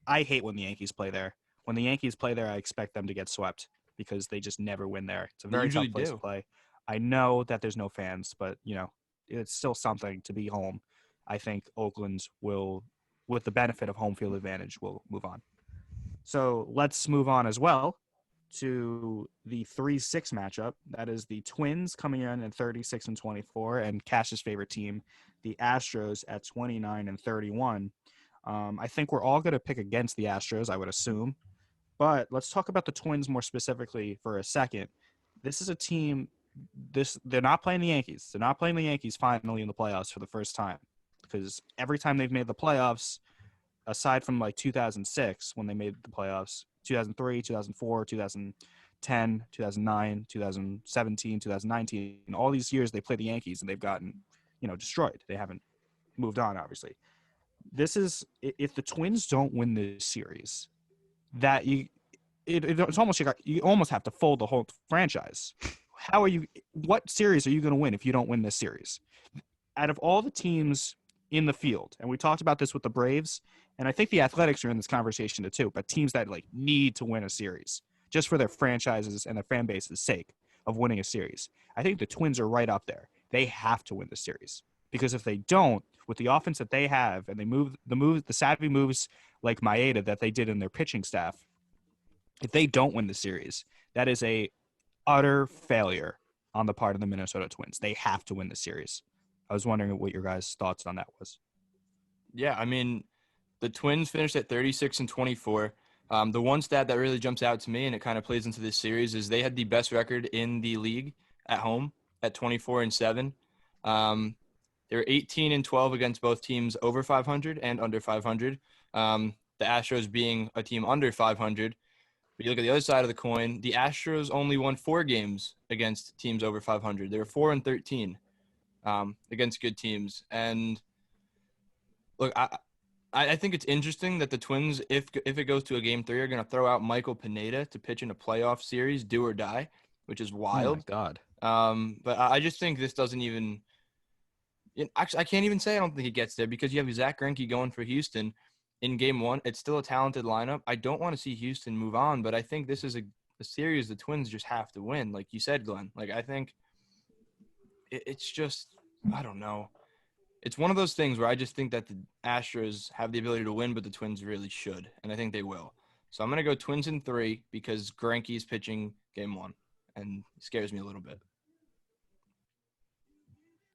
I hate when the Yankees play there. When the Yankees play there, I expect them to get swept because they just never win there. It's a very tough place to play. I know that there's no fans, but it's still something to be home. I think Oakland's will, with the benefit of home field advantage, will move on. So let's move on as well to the 3-6 matchup. That is the Twins coming in at 36-24, and Cash's favorite team, the Astros, at 29-31. I think we're all going to pick against the Astros, I would assume. But let's talk about the Twins more specifically for a second. This is a team. They're not playing the Yankees. They're not playing the Yankees finally in the playoffs for the first time, because every time they've made the playoffs, aside from like 2006 when they made the playoffs, 2003, 2004, 2010, 2009, 2017, 2019, all these years they played the Yankees and they've gotten, destroyed. They haven't moved on, obviously. This is, if the Twins don't win this series, that it's almost like you almost have to fold the whole franchise. What series are you going to win if you don't win this series? Out of all the teams in the field, and we talked about this with the Braves, and I think the Athletics are in this conversation too, but teams that need to win a series just for their franchises and their fan base's sake of winning a series. I think the Twins are right up there. They have to win the series, because if they don't, with the offense that they have, and they the savvy moves like Maeda that they did in their pitching staff, if they don't win the series, that is a utter failure on the part of the Minnesota Twins. They have to win the series. I was wondering what your guys' thoughts on that was. Yeah, I mean, the Twins finished at 36-24. The one stat that really jumps out to me, and it kind of plays into this series, is they had the best record in the league at home at 24-7. They were 18-12 against both teams over 500 and under 500. The Astros being a team under 500. But you look at the other side of the coin, the Astros only won 4 games against teams over 500. They were 4-13 against good teams. And look, I think it's interesting that the Twins, if it goes to a Game 3, are going to throw out Michael Pineda to pitch in a playoff series, do or die, which is wild. Oh, my God. But I just think this doesn't even – actually, I can't even say I don't think it gets there, because you have Zach Greinke going for Houston in Game 1. It's still a talented lineup. I don't want to see Houston move on, but I think this is a series the Twins just have to win, like you said, Glenn. I think it's just – I don't know. It's one of those things where I just think that the Astros have the ability to win, but the Twins really should, and I think they will. So I'm going to go Twins in 3 because Greinke's pitching Game 1, and it scares me a little bit.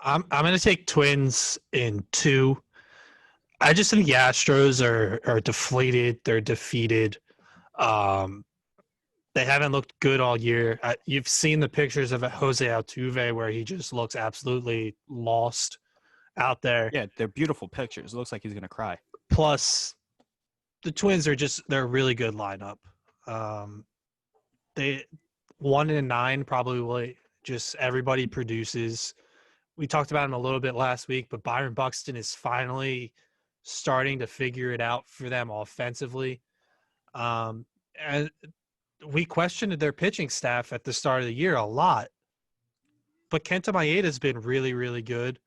I'm going to take Twins in 2. I just think the Astros are deflated. They're defeated. They haven't looked good all year. You've seen the pictures of Jose Altuve where he just looks absolutely lost out there. Yeah, they're beautiful pictures. It looks like he's going to cry. Plus, the Twins they're a really good lineup. They 1-9 probably, just everybody produces. We talked about him a little bit last week, but Byron Buxton is finally starting to figure it out for them offensively. And we questioned their pitching staff at the start of the year a lot. But Kenta Maeda's been really, really good.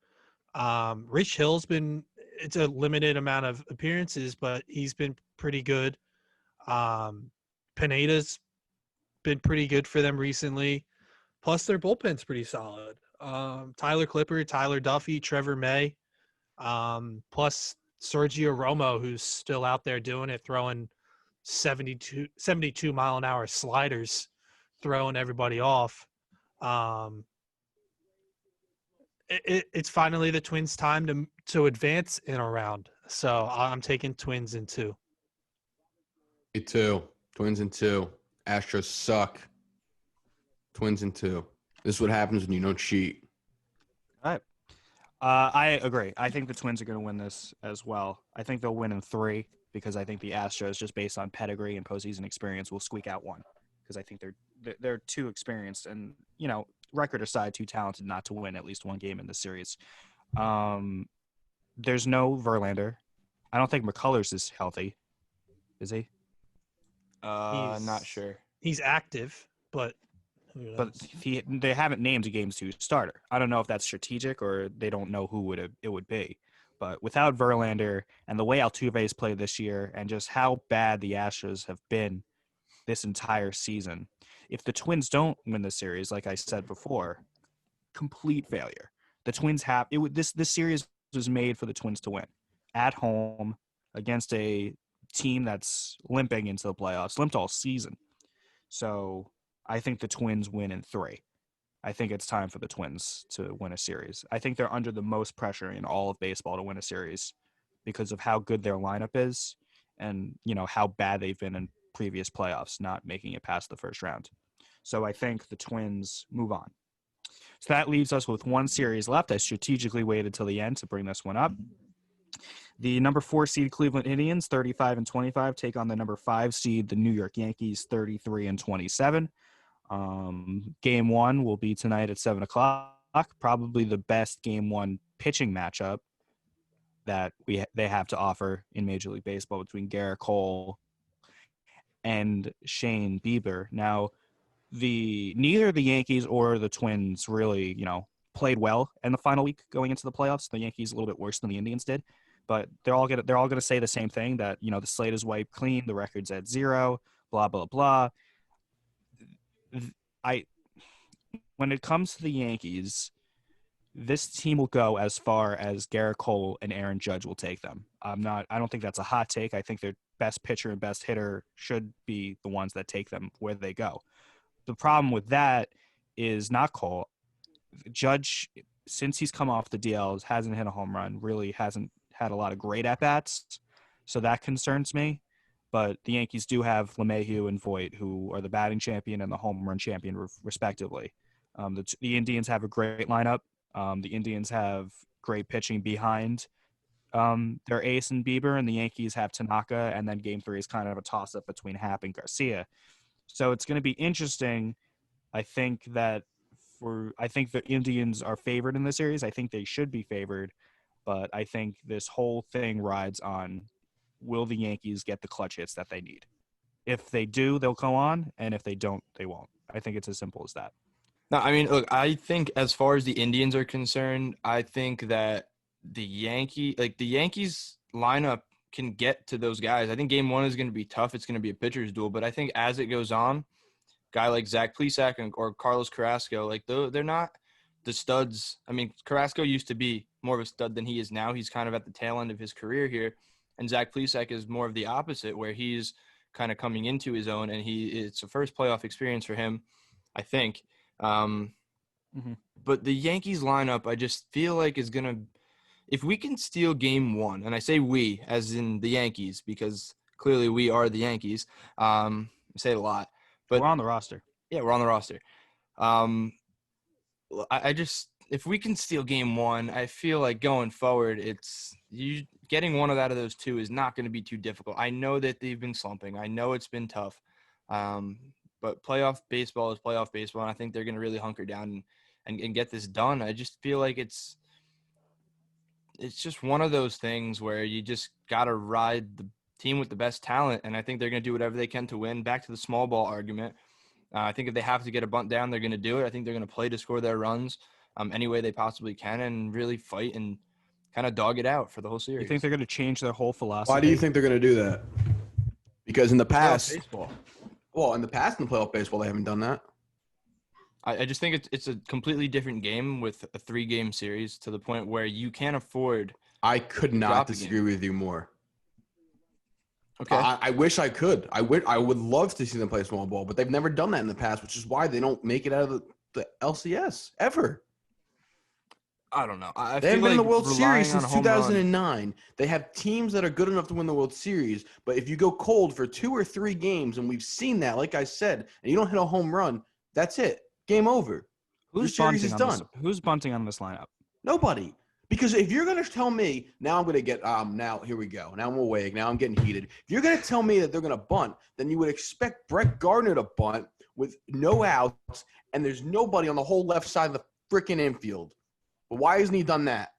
Rich Hill's it's a limited amount of appearances, but he's been pretty good. Pineda's been pretty good for them recently. Plus, their bullpen's pretty solid. Tyler Clippard, Tyler Duffy, Trevor May, plus Sergio Romo, who's still out there doing it, throwing 72 mile-an-hour sliders, throwing everybody off. It's finally the Twins' time to advance in a round. So I'm taking Twins in 2. Me too. Twins in 2. Astros suck. Twins in 2. This is what happens when you don't cheat. All right. I agree. I think the Twins are going to win this as well. I think they'll win in 3 because I think the Astros, just based on pedigree and postseason experience, will squeak out 1 because I think they're too experienced and, record aside, too talented not to win at least 1 game in the series. There's no Verlander. I don't think McCullers is healthy. Is he? Not sure. He's active, but they haven't named a Game 2 starter. I don't know if that's strategic or they don't know who it would be. But without Verlander and the way Altuve's played this year and just how bad the Astros have been this entire season, if the Twins don't win the series, like I said before, complete failure. The Twins this series was made for the Twins to win at home against a team that's limping into the playoffs, limped all season. So I think the Twins win in 3. I think it's time for the Twins to win a series. I think they're under the most pressure in all of baseball to win a series because of how good their lineup is and, how bad they've been in previous playoffs, not making it past the first round. So I think the Twins move on. So that leaves us with one series left. I strategically waited till the end to bring this one up. The number 4 seed Cleveland Indians, 35-25, take on the number 5 seed, the New York Yankees, 33-27. Game 1 will be tonight at 7:00. Probably the best Game 1 pitching matchup that they have to offer in Major League Baseball between Garrett Cole and Shane Bieber. Now, neither the Yankees or the Twins really, played well in the final week going into the playoffs. The Yankees a little bit worse than the Indians did, but they're all gonna say the same thing, that the slate is wiped clean, the record's at 0, blah blah blah. When it comes to the Yankees, this team will go as far as Garrett Cole and Aaron Judge will take them. I don't think that's a hot take. I think their best pitcher and best hitter should be the ones that take them where they go. The problem with that is not Cole. Judge, since he's come off the DLs, hasn't hit a home run, really hasn't had a lot of great at-bats. So that concerns me. But the Yankees do have LeMahieu and Voit, who are the batting champion and the home run champion, respectively. The Indians have a great lineup. The Indians have great pitching behind their ace and Bieber, and the Yankees have Tanaka, and then Game 3 is kind of a toss-up between Happ and Garcia. So it's going to be interesting. I think the Indians are favored in this series. I think they should be favored, but I think this whole thing rides on, will the Yankees get the clutch hits that they need? If they do, they'll go on, and if they don't, they won't. I think it's as simple as that. No, I mean, look, I think as far as the Indians are concerned, I think that the Yankees lineup can get to those guys. I think Game 1 is going to be tough. It's going to be a pitcher's duel. But I think as it goes on, guy like Zach Plesac or Carlos Carrasco, they're not the studs. I mean, Carrasco used to be more of a stud than he is now. He's kind of at the tail end of his career here. And Zach Plesac is more of the opposite, where he's kind of coming into his own, and it's a first playoff experience for him, I think. But the Yankees lineup, I just feel like is going to – if we can steal Game 1, and I say we as in the Yankees because clearly we are the Yankees. I say it a lot. But we're on the roster. Yeah, we're on the roster. If we can steal Game 1, I feel like going forward, getting one out of those two is not going to be too difficult. I know that they've been slumping. I know it's been tough. But playoff baseball is playoff baseball, and I think they're going to really hunker down and get this done. I just feel like it's just one of those things where you just got to ride the team with the best talent, and I think they're going to do whatever they can to win. Back to the small ball argument. I think if they have to get a bunt down, they're going to do it. I think they're going to play to score their runs any way they possibly can and really fight and kind of dog it out for the whole series. You think they're going to change their whole philosophy? Why do you think they're going to do that? Because in the past – baseball. Well, in the past in playoff baseball, they haven't done that. I just think it's a completely different game with a 3-game series to the point where you can't afford. I could not disagree with you more. Okay. I wish I could. I would love to see them play small ball, but they've never done that in the past, which is why they don't make it out of the LCS ever. I don't know. They haven't been in the World Series since 2009. They have teams that are good enough to win the World Series, but if you go cold for 2 or 3 games, and we've seen that, like I said, and you don't hit a home run, that's it. Game over. Who's bunting on this lineup? Nobody. Because if you're going to tell me, now I'm going to get now here we go. Now I'm awake. Now I'm getting heated. If you're going to tell me that they're going to bunt, then you would expect Brett Gardner to bunt with no outs, and there's nobody on the whole left side of the freaking infield. But why hasn't he done that?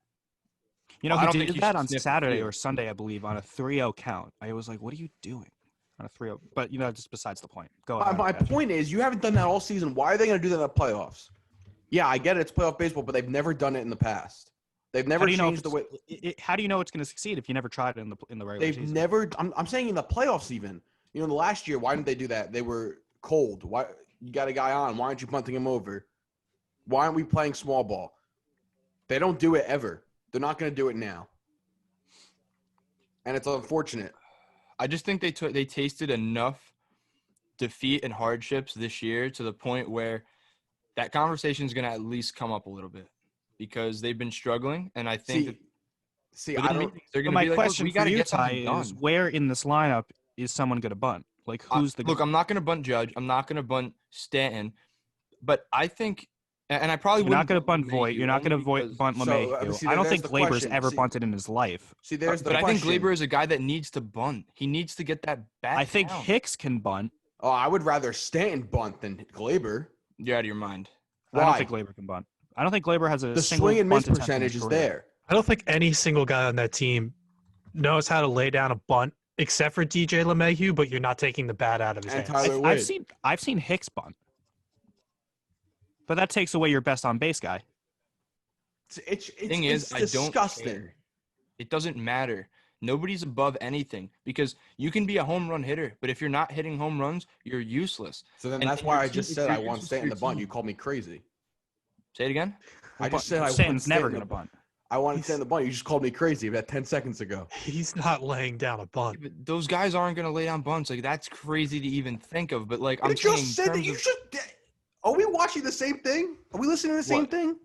He did that on Saturday or Sunday, I believe, on a 3-0 count. I was like, what are you doing on a 3-0? But, just besides the point. Go ahead. My point is, you haven't done that all season. Why are they going to do that in the playoffs? Yeah, I get it. It's playoff baseball, but they've never done it in the past. They've never changed the way. How do you know it's going to succeed if you never tried it in the regular season? They've never. I'm saying in the playoffs even. The last year, why didn't they do that? They were cold. Why you got a guy on? Why aren't you punting him over? Why aren't we playing small ball? They don't do it ever. They're not going to do it now, and it's unfortunate. I just think they tasted enough defeat and hardships this year to the point where that conversation is going to at least come up a little bit because they've been struggling. And I think See, within I don't. meetings, they're But going to my be like, look, question we for got to you, get Ty, something is done. where in this lineup is someone going to bunt? Like, who's the Look, I'm not going to bunt Judge. I'm not going to bunt Stanton. But I think, and I probably You're not wouldn't going to bunt Voit. LeMahieu You're not going only to because- bunt LeMahieu. See, I don't there's think the Glaber's question. ever See- bunted in his life. See, there's the But I question. think Glaber is a guy that needs to bunt. He needs to get that bat I think down. Hicks can bunt. Oh, I would rather Stanton bunt than Glaber. You're out of your mind. I don't Why? think Glaber can bunt. I don't think Glaber has a The single swing and miss bunt attempt in his percentage is career. there. I don't think any single guy on that team knows how to lay down a bunt except for DJ LeMahieu, but you're not taking the bat out of his And hands. Tyler Wade. I've seen Hicks bunt, but that takes away your best on base guy. It's Thing is, I don't disgusting. care. It doesn't matter. Nobody's above anything because you can be a home run hitter, but if you're not hitting home runs, you're useless. So then And- that's and why your I team- just if said you're I want useless Stanton for to your bunt. team- You called me crazy. Say it again. I just said I want Stanton's never Stanton going to bunt. I wanted Stanton to bunt. You just called me crazy about 10 seconds ago. He's not laying down a bunt. But those guys aren't going to lay down bunts. Like that's crazy to even think of. But like I'm You saying, just said that you should. Are we watching the same thing? Are we listening to the same What? thing?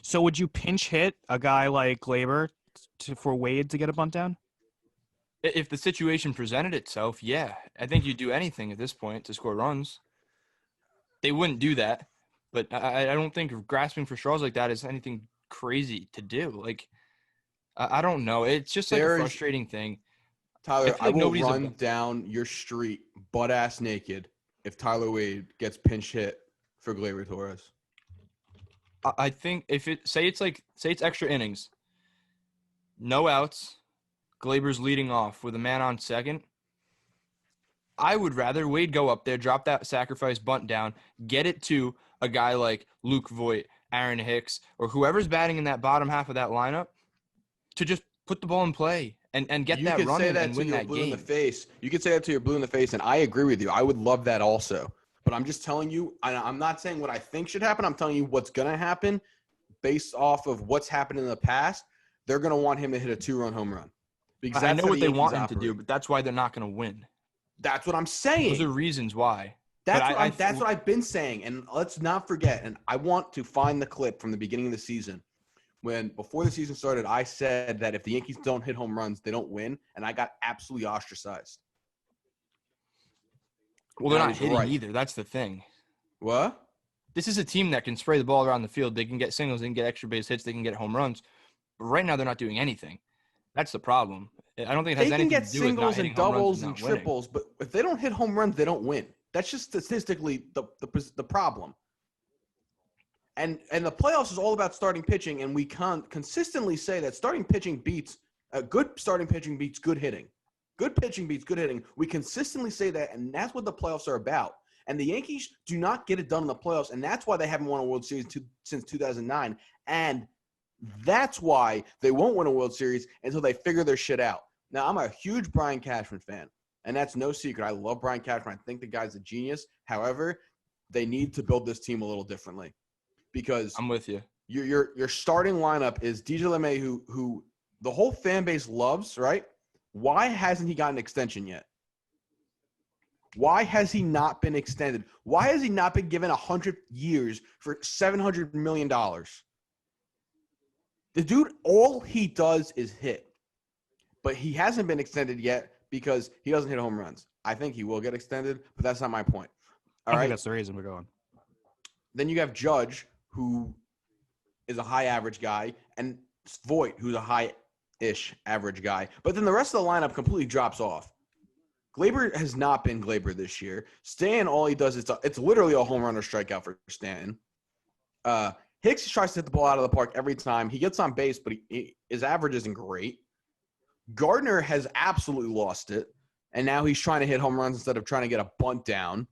So would you pinch hit a guy like Glaber for Wade to get a bunt down? if the situation presented itself, yeah, I think you'd do anything at this point to score runs. They wouldn't do that, but I don't think grasping for straws like that is anything crazy to do. Like I don't know. It's just like There a is- frustrating thing. Tyler, feel I like will nobody's run above- down your street butt ass naked if Tyler Wade gets pinch hit for Gleyber Torres. I think if say it's extra innings, no outs, Glaber's leading off with a man on second. I would rather Wade go up there, drop that sacrifice bunt down, get it to a guy like Luke Voit, Aaron Hicks, or whoever's batting in that bottom half of that lineup to just put the ball in play and get You that could run say and that to win your that blue in the game. face. You could say that to your blue in the face, and I agree with you. I would love that also. But I'm just telling you, I'm not saying what I think should happen. I'm telling you what's going to happen based off of what's happened in the past. They're going to want him to hit a 2-run home run. Because I that's know how what the they Yankees want him to do, operate. but that's why they're not going to win. That's what I'm saying. Those are reasons why. That's but what I've been saying. And let's not forget, and I want to find the clip from the beginning of the season when before the season started, I said that if the Yankees don't hit home runs, they don't win. And I got absolutely ostracized. Well, they're I not was hitting right. either. That's the thing. What? This is a team that can spray the ball around the field. They can get singles, they can get extra base hits, they can get home runs. But right now, they're not doing anything. That's the problem. I don't think it has They can anything get to do with not singles hitting and home runs doubles and and not winning. triples, but if they don't hit home runs, they don't win. That's just statistically the problem. And the playoffs is all about starting pitching, and we consistently say that starting pitching beats good starting pitching beats good hitting. Good pitching beats good hitting. We consistently say that, and that's what the playoffs are about. And the Yankees do not get it done in the playoffs, and that's why they haven't won a World Series since 2009. And that's why they won't win a World Series until they figure their shit out. Now, I'm a huge Brian Cashman fan, and that's no secret. I love Brian Cashman. I think the guy's a genius. However, they need to build this team a little differently because I'm with you. your starting lineup is DJ LeMahieu, who the whole fan base loves, right? Why hasn't he gotten an extension yet? Why has he not been extended? Why has he not been given 100 years for $700 million? The dude, all he does is hit. But he hasn't been extended yet because he doesn't hit home runs. I think he will get extended, but that's not my point. I All think right. that's the reason we're going. Then you have Judge, who is a high average guy, and Voit, who's a high-ish average guy. But then the rest of the lineup completely drops off. Glaber has not been Glaber this year. Stan, all he does is it's literally a home run or strikeout for Stanton. Hicks tries to hit the ball out of the park every time. He gets on base, but his average isn't great. Gardner has absolutely lost it, and now he's trying to hit home runs instead of trying to get a bunt down.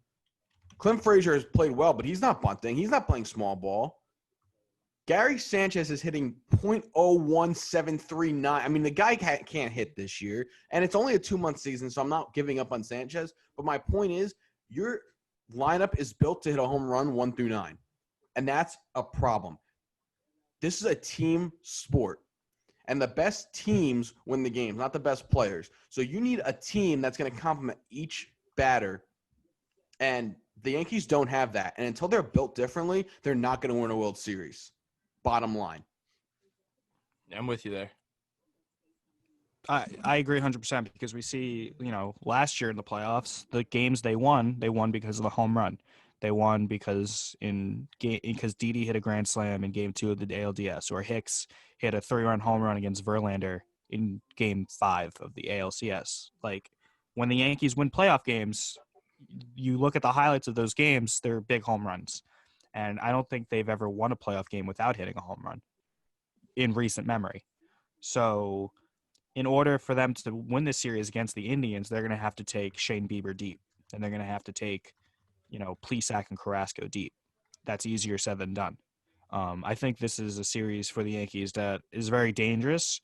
Clint Frazier has played well, but he's not bunting. He's not playing small ball. Gary Sanchez is hitting .01739. I mean, the guy can't hit this year, and it's only a 2-month season, so I'm not giving up on Sanchez. But my point is, your lineup is built to hit a home run 1 through 9, and that's a problem. This is a team sport, and the best teams win the games, not the best players. So you need a team that's going to complement each batter And the Yankees don't have that. And until they're built differently, they're not going to win a World Series. Bottom line. I'm with you there. I agree 100% because we see, last year in the playoffs, the games they won because of the home run. They won because Didi hit a grand slam in Game 2 of the ALDS, or Hicks hit a 3-run home run against Verlander in Game 5 of the ALCS. Like, when the Yankees win playoff games, you look at the highlights of those games, they're big home runs. And I don't think they've ever won a playoff game without hitting a home run in recent memory. So in order for them to win this series against the Indians, they're going to have to take Shane Bieber deep, and they're going to have to take, Plesac and Carrasco deep. That's easier said than done. I think this is a series for the Yankees that is very dangerous.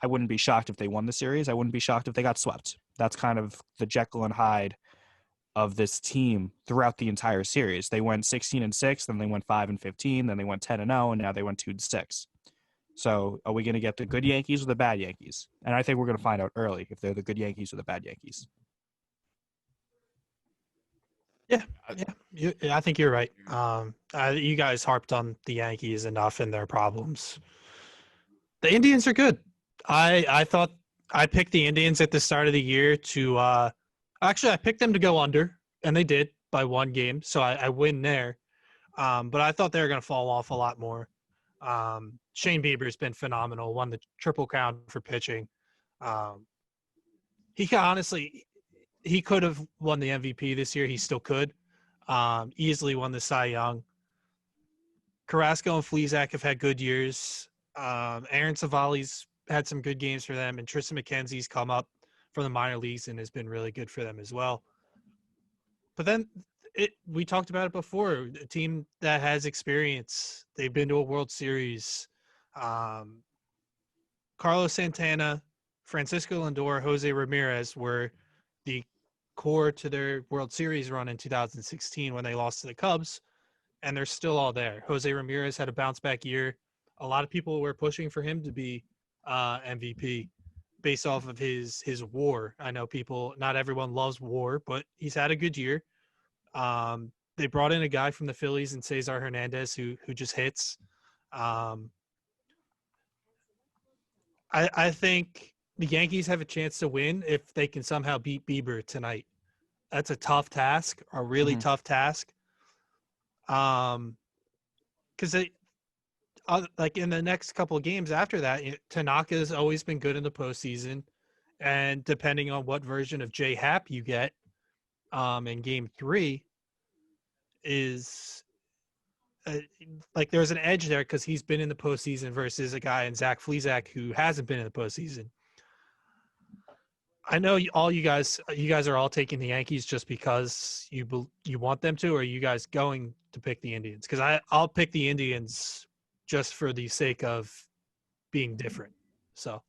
I wouldn't be shocked if they won the series. I wouldn't be shocked if they got swept. That's kind of the Jekyll and Hyde of this team throughout the entire series. They went 16-6, then they went 5-15, then they went 10-0, and now they went 2-6. So are we going to get the good Yankees or the bad Yankees? And I think we're going to find out early if they're the good Yankees or the bad Yankees. Yeah. I think you're right. You guys harped on the Yankees enough and their problems. The Indians are good. I thought I picked the Indians at the start of the year to actually I picked them to go under, and they did by 1 game, so I win there. But I thought they were going to fall off a lot more. Shane Bieber's been phenomenal. Won the Triple Crown for pitching. He could have won the MVP this year. He still could. Easily won the Cy Young. Carrasco and Plesac have had good years. Aaron Savali's had some good games for them, and Tristan McKenzie's come up from the minor leagues and has been really good for them as well. But then we talked about it before, a team that has experience. They've been to a World Series. Carlos Santana, Francisco Lindor, Jose Ramirez were the core to their World Series run in 2016 when they lost to the Cubs, and they're still all there. Jose Ramirez had a bounce-back year. A lot of people were pushing for him to be MVP based off of his WAR. I know not everyone loves WAR, but he's had a good year. They brought in a guy from the Phillies in Cesar Hernandez who just hits. I think the Yankees have a chance to win if they can somehow beat Bieber tonight. That's a tough task, a really tough task. Because like in the next couple of games after that, Tanaka's always been good in the postseason, and depending on what version of J Happ you get, in Game 3, is like there's an edge there because he's been in the postseason versus a guy in Zach Plesac who hasn't been in the postseason. I know you guys are all taking the Yankees just because you want them to, or are you guys going to pick the Indians? Because I'll pick the Indians just for the sake of being different. So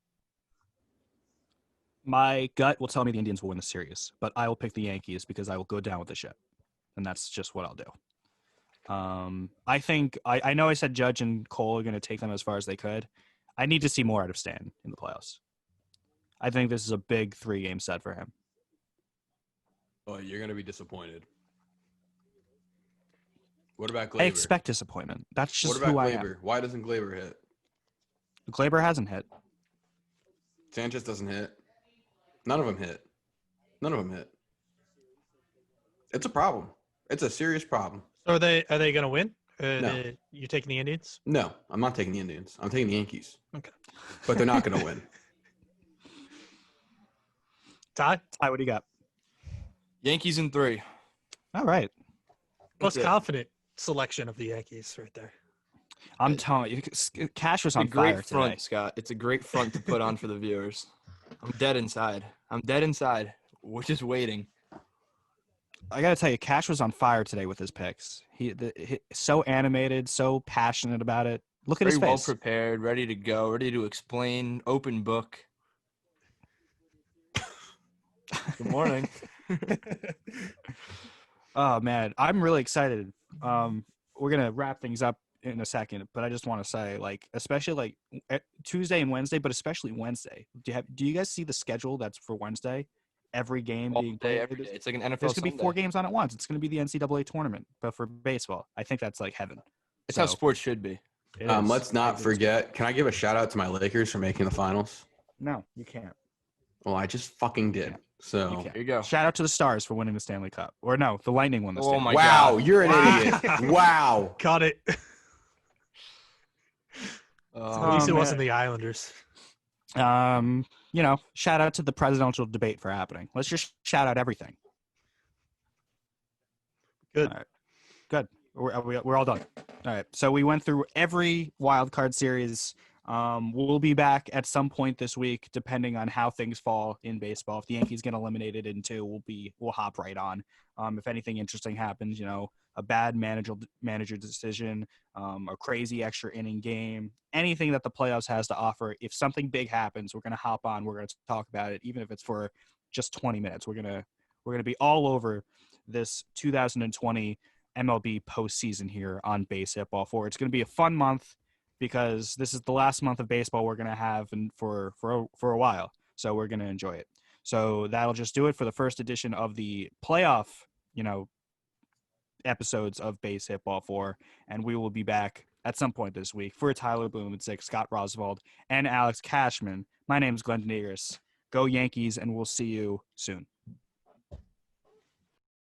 my gut will tell me the Indians will win the series, but I will pick the Yankees because I will go down with the ship, and that's just what I'll do. I think I know I said Judge and Cole are going to take them as far as they could. I need to see more out of Stan in the playoffs. I think this is a big 3-game set for him. Oh, you're going to be disappointed. What about Glaber? I expect disappointment. That's just who I am. Why doesn't Glaber hit? Glaber hasn't hit. Sanchez doesn't hit. None of them hit. It's a problem. It's a serious problem. So are they going to win? No. You taking the Indians? No, I'm not taking the Indians. I'm taking the Yankees. Okay. But they're not going to win. Ty, what do you got? Yankees in 3. All right. Most confident selection of the Yankees right there. I'm telling you, Cash was on fire fire front, today. Scott. It's a great front to put on for the viewers. I'm dead inside. We're just waiting. I got to tell you, Cash was on fire today with his picks. He so animated, so passionate about it. Look at his face. Very well prepared, ready to go, ready to explain, open book. Good morning. Oh, man. I'm really excited. We're going to wrap things up in a second, but I just want to say, like, especially like Tuesday and Wednesday, but especially Wednesday. Do you guys see the schedule that's for Wednesday? every game All being day, played. every day. It's like an NFL There's going to be 4 Sunday. games on at once. It's going to be the NCAA tournament, but for baseball. I think that's like heaven. It's how sports should be. It is. Let's not forget. Can I give a shout out to my Lakers for making the finals? No, you can't. Well, I just fucking did. You So can't. Here you go. Shout out to the Stars for winning the Stanley Cup. Or no, the Lightning won the Oh Stanley my Cup. wow, God. you're an Wow. idiot. Wow. Got it. At least it man. wasn't the Islanders. Shout out to the presidential debate for happening. Let's just shout out everything. Good. All right. Good. We're all done. All right. So we went through every wild card series. We'll be back at some point this week, depending on how things fall in baseball. If the Yankees get eliminated in 2, we'll hop right on. If anything interesting happens, a bad manager decision, a crazy extra inning game, anything that the playoffs has to offer. If something big happens, we're gonna hop on. We're gonna talk about it, even if it's for just 20 minutes. We're gonna be all over this 2020 MLB postseason here on BASEHITBALL4. It's gonna be a fun month, because this is the last month of baseball we're going to have for a while. So we're going to enjoy it. So that'll just do it for the first edition of the playoff, episodes of BASEHITBALL4. And we will be back at some point this week. For Tyler Blumenstick, Scott Roswald, and Alex Cashman, my name is Glenn Denegris. Go Yankees, and we'll see you soon.